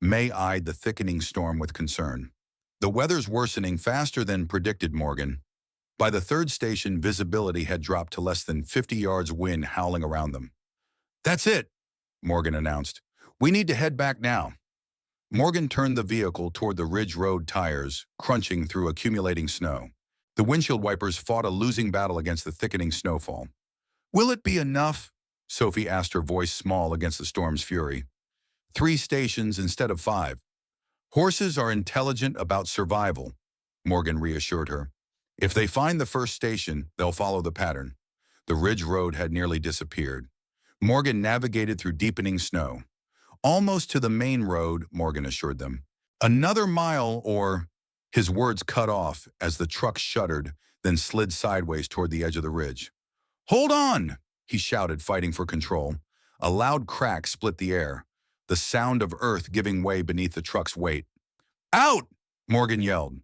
May eyed the thickening storm with concern. "The weather's worsening faster than predicted, Morgan." By the third station, visibility had dropped to less than 50 yards, wind howling around them. "That's it," Morgan announced. "We need to head back now." Morgan turned the vehicle toward the ridge road, tires crunching through accumulating snow. The windshield wipers fought a losing battle against the thickening snowfall. "Will it be enough?" Sophie asked, her voice small against the storm's fury. 3 stations instead of 5. "Horses are intelligent about survival," Morgan reassured her. "If they find the first station, they'll follow the pattern." The ridge road had nearly disappeared. Morgan navigated through deepening snow. "Almost to the main road," Morgan assured them. "Another mile or—" His words cut off as the truck shuddered, then slid sideways toward the edge of the ridge. Hold on, he shouted, fighting for control. A loud crack split the air, the sound of earth giving way beneath the truck's weight. Out! Morgan yelled.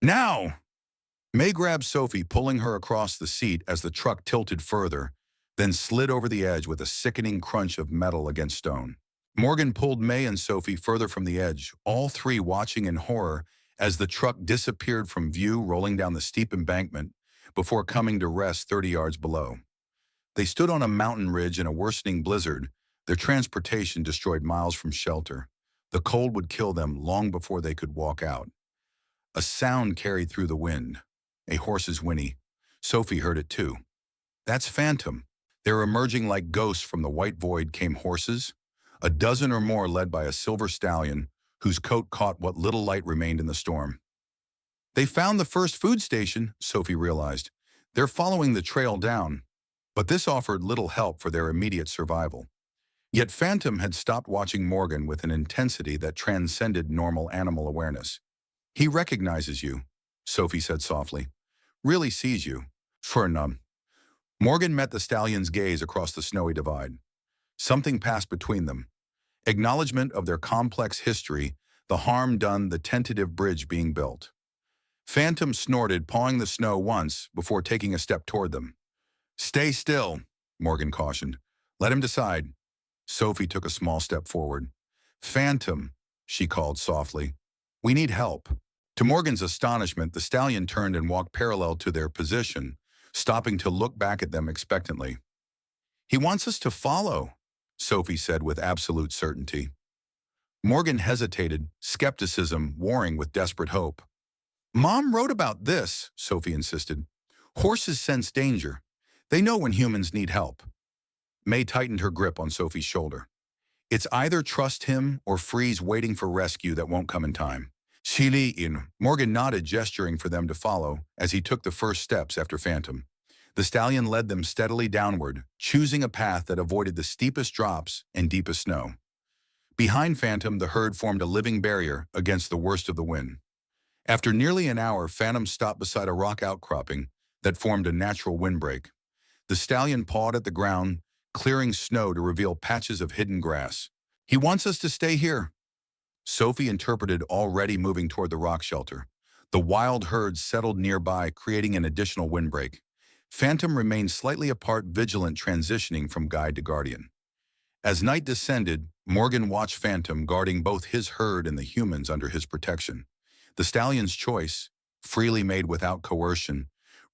Now! May grabbed Sophie, pulling her across the seat as the truck tilted further, then slid over the edge with a sickening crunch of metal against stone. Morgan pulled May and Sophie further from the edge, all three watching in horror as the truck disappeared from view, rolling down the steep embankment before coming to rest 30 yards below. They stood on a mountain ridge in a worsening blizzard, their transportation destroyed miles from shelter. The cold would kill them long before they could walk out. A sound carried through the wind, a horse's whinny. Sophie heard it too. That's Phantom. They're emerging like ghosts from the white void came horses, a dozen or more led by a silver stallion whose coat caught what little light remained in the storm. They found the first food station, Sophie realized. They're following the trail down, but this offered little help for their immediate survival. Yet Phantom had stopped watching Morgan with an intensity that transcended normal animal awareness. He recognizes you, Sophie said softly. Really sees you. For numb. Morgan met the stallion's gaze across the snowy divide. Something passed between them. Acknowledgement of their complex history, the harm done, the tentative bridge being built. Phantom snorted, pawing the snow once before taking a step toward them. Stay still, Morgan cautioned. Let him decide. Sophie took a small step forward. Phantom, she called softly. We need help. To Morgan's astonishment, the stallion turned and walked parallel to their position, stopping to look back at them expectantly. He wants us to follow, Sophie said with absolute certainty. Morgan hesitated, skepticism warring with desperate hope. Mom wrote about this, Sophie insisted. Horses sense danger. They know when humans need help. May tightened her grip on Sophie's shoulder. It's either trust him or freeze waiting for rescue that won't come in time. Stallion. Morgan nodded, gesturing for them to follow as he took the first steps after Phantom. The stallion led them steadily downward, choosing a path that avoided the steepest drops and deepest snow. Behind Phantom, the herd formed a living barrier against the worst of the wind. After nearly an hour, Phantom stopped beside a rock outcropping that formed a natural windbreak. The stallion pawed at the ground, clearing snow to reveal patches of hidden grass. He wants us to stay here, Sophie interpreted, already moving toward the rock shelter. The wild herd settled nearby, creating an additional windbreak. Phantom remained slightly apart, vigilant, transitioning from guide to guardian. As night descended, Morgan watched Phantom guarding both his herd and the humans under his protection. The stallion's choice, freely made without coercion,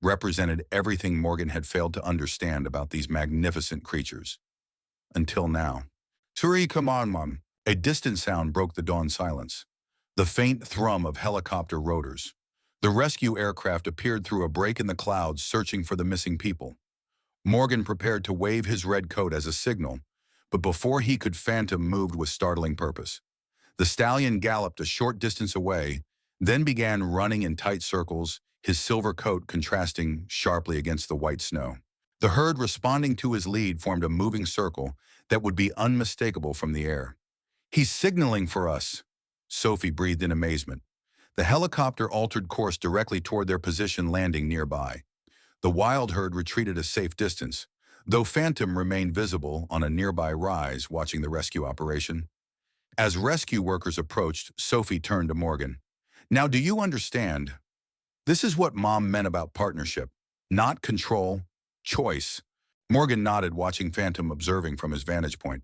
represented everything Morgan had failed to understand about these magnificent creatures. Until now. Turi, come on, Mom. A distant sound broke the dawn silence. The faint thrum of helicopter rotors. The rescue aircraft appeared through a break in the clouds, searching for the missing people. Morgan prepared to wave his red coat as a signal, but before he could, Phantom moved with startling purpose. The stallion galloped a short distance away, then began running in tight circles, his silver coat contrasting sharply against the white snow. The herd, responding to his lead, formed a moving circle that would be unmistakable from the air. He's signaling for us, Sophie breathed in amazement. The helicopter altered course directly toward their position, landing nearby. The wild herd retreated a safe distance, though Phantom remained visible on a nearby rise, watching the rescue operation. As rescue workers approached, Sophie turned to Morgan. Now, do you understand? This is what Mom meant about partnership, not control, choice. Morgan nodded, watching Phantom observing from his vantage point.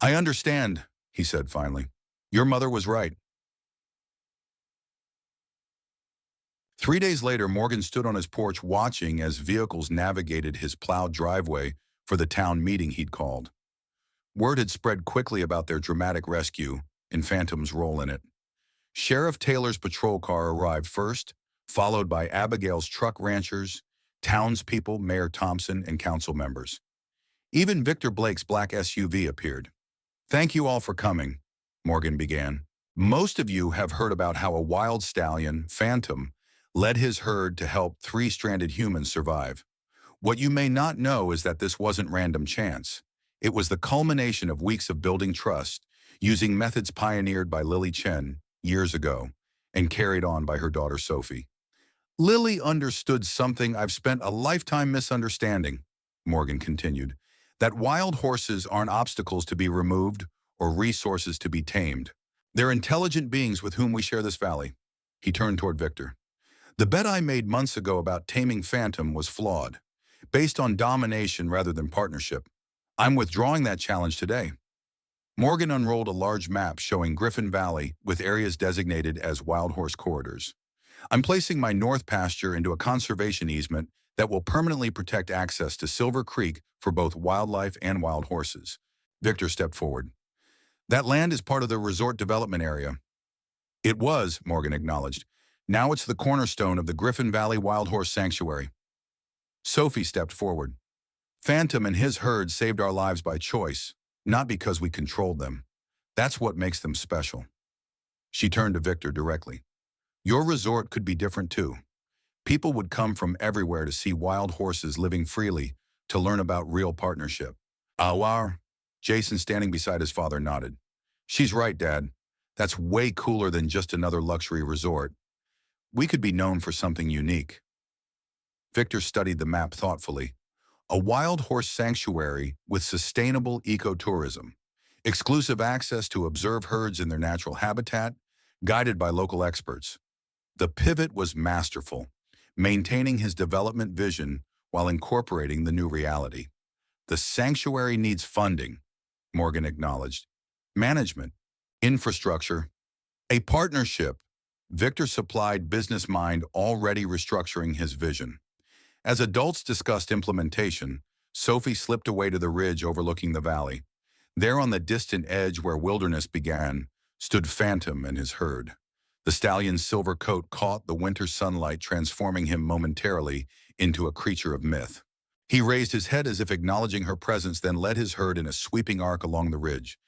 I understand, he said finally. Your mother was right. 3 days later, Morgan stood on his porch watching as vehicles navigated his plowed driveway for the town meeting he'd called. Word had spread quickly about their dramatic rescue and Phantom's role in it. Sheriff Taylor's patrol car arrived first, followed by Abigail's truck ranchers, townspeople, Mayor Thompson, and council members. Even Victor Blake's black SUV appeared. Thank you all for coming, Morgan began. Most of you have heard about how a wild stallion, Phantom, led his herd to help 3 stranded humans survive. What you may not know is that this wasn't random chance. It was the culmination of weeks of building trust, using methods pioneered by Lily Chen years ago and carried on by her daughter Sophie. Lily understood something I've spent a lifetime misunderstanding, Morgan continued, that wild horses aren't obstacles to be removed or resources to be tamed. They're intelligent beings with whom we share this valley. He turned toward Victor. The bet I made months ago about taming Phantom was flawed, based on domination rather than partnership. I'm withdrawing that challenge today. Morgan unrolled a large map showing Griffin Valley with areas designated as wild horse corridors. I'm placing my north pasture into a conservation easement that will permanently protect access to Silver Creek for both wildlife and wild horses. Victor stepped forward. That land is part of the resort development area. It was, Morgan acknowledged. Now it's the cornerstone of the Griffin Valley Wild Horse Sanctuary. Sophie stepped forward. Phantom and his herd saved our lives by choice, not because we controlled them. That's what makes them special. She turned to Victor directly. Your resort could be different too. People would come from everywhere to see wild horses living freely, to learn about real partnership. Awar, Jason standing beside his father nodded. She's right, Dad. That's way cooler than just another luxury resort. We could be known for something unique. Victor studied the map thoughtfully. A wild horse sanctuary with sustainable ecotourism, exclusive access to observe herds in their natural habitat, guided by local experts. The pivot was masterful, maintaining his development vision while incorporating the new reality. The sanctuary needs funding, Morgan acknowledged. Management, infrastructure, a partnership. Victor supplied business mind already restructuring his vision. As adults discussed implementation, Sophie slipped away to the ridge overlooking the valley. There on the distant edge where wilderness began, stood Phantom and his herd. The stallion's silver coat caught the winter sunlight, transforming him momentarily into a creature of myth. He raised his head as if acknowledging her presence, then led his herd in a sweeping arc along the ridge.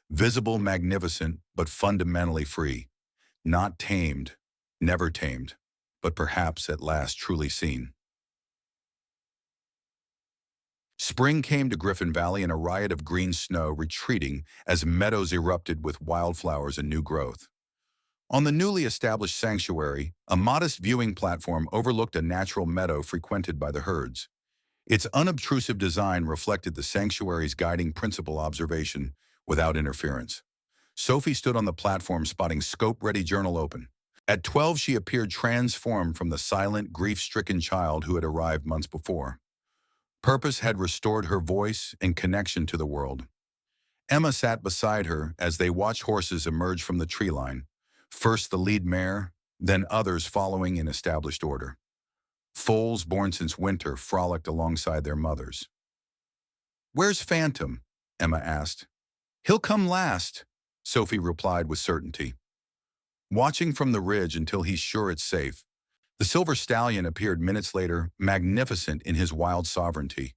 Visible, magnificent, but fundamentally free. Not tamed, never tamed, but perhaps at last truly seen. Spring came to Griffin Valley in a riot of green snow, retreating as meadows erupted with wildflowers and new growth. On the newly established sanctuary, a modest viewing platform overlooked a natural meadow frequented by the herds. Its unobtrusive design reflected the sanctuary's guiding principle: observation without interference. Sophie stood on the platform, spotting scope-ready journal open. At 12, she appeared transformed from the silent, grief-stricken child who had arrived months before. Purpose had restored her voice and connection to the world. Emma sat beside her as they watched horses emerge from the tree line, first the lead mare, then others following in established order. Foals born since winter frolicked alongside their mothers. "Where's Phantom?" Emma asked. "He'll come last," Sophie replied with certainty. "Watching from the ridge until he's sure it's safe." The silver stallion appeared minutes later, magnificent in his wild sovereignty.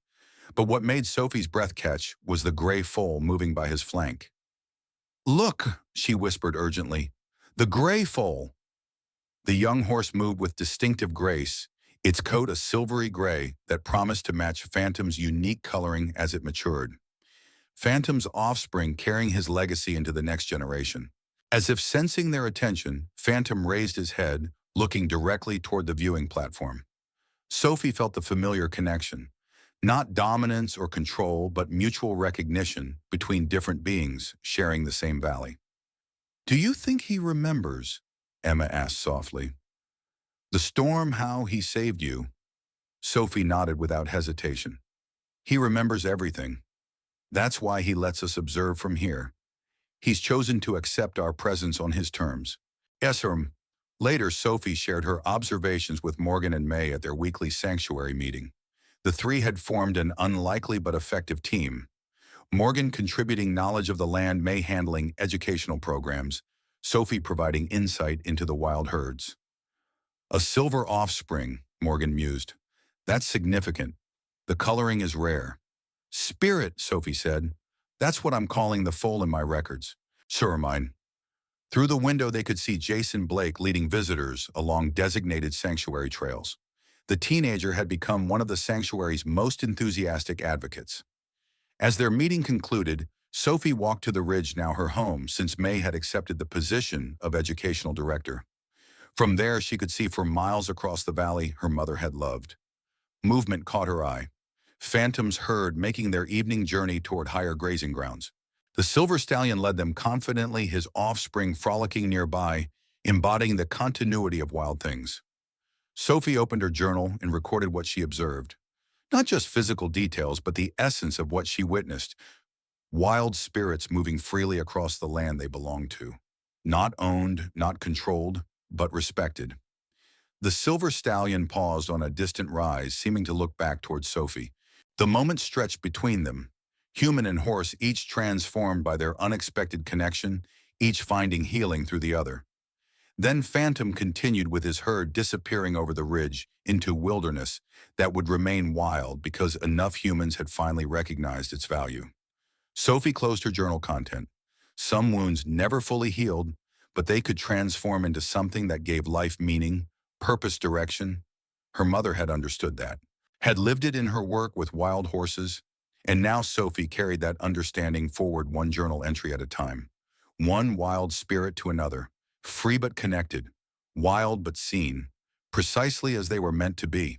But what made Sophie's breath catch was the gray foal moving by his flank. "Look," she whispered urgently, "the gray foal." The young horse moved with distinctive grace, its coat a silvery gray that promised to match Phantom's unique coloring as it matured. Phantom's offspring carrying his legacy into the next generation. As if sensing their attention, Phantom raised his head, looking directly toward the viewing platform. Sophie felt the familiar connection. Not dominance or control, but mutual recognition between different beings sharing the same valley. "Do you think he remembers?" Emma asked softly. "The storm, how he saved you?" Sophie nodded without hesitation. "He remembers everything. That's why he lets us observe from here. He's chosen to accept our presence on his terms." Esram. Later, Sophie shared her observations with Morgan and May at their weekly sanctuary meeting. The three had formed an unlikely but effective team. Morgan contributing knowledge of the land, May handling educational programs, Sophie providing insight into the wild herds. "A silver offspring," Morgan mused. "That's significant. The coloring is rare." "Spirit," Sophie said. "That's what I'm calling the foal in my records." "Sure, mine." Through the window, they could see Jason Blake leading visitors along designated sanctuary trails. The teenager had become one of the sanctuary's most enthusiastic advocates. As their meeting concluded, Sophie walked to the ridge, now her home, since May had accepted the position of educational director. From there, she could see for miles across the valley her mother had loved. Movement caught her eye. phantoms herd making their evening journey toward higher grazing grounds. The silver stallion led them confidently, his offspring frolicking nearby, embodying the continuity of wild things. Sophie opened her journal and recorded what she observed. Not just physical details, but the essence of what she witnessed. Wild spirits moving freely across the land they belonged to. Not owned, not controlled, but respected. The silver stallion paused on a distant rise, seeming to look back towards Sophie. The moment stretched between them, human and horse each transformed by their unexpected connection, each finding healing through the other. Then Phantom continued with his herd disappearing over the ridge into wilderness that would remain wild because enough humans had finally recognized its value. Sophie closed her journal content. Some wounds never fully healed, but they could transform into something that gave life meaning, purpose, direction. Her mother had understood that, had lived it in her work with wild horses, and now Sophie carried that understanding forward, one journal entry at a time. One wild spirit to another, free but connected, wild but seen, precisely as they were meant to be.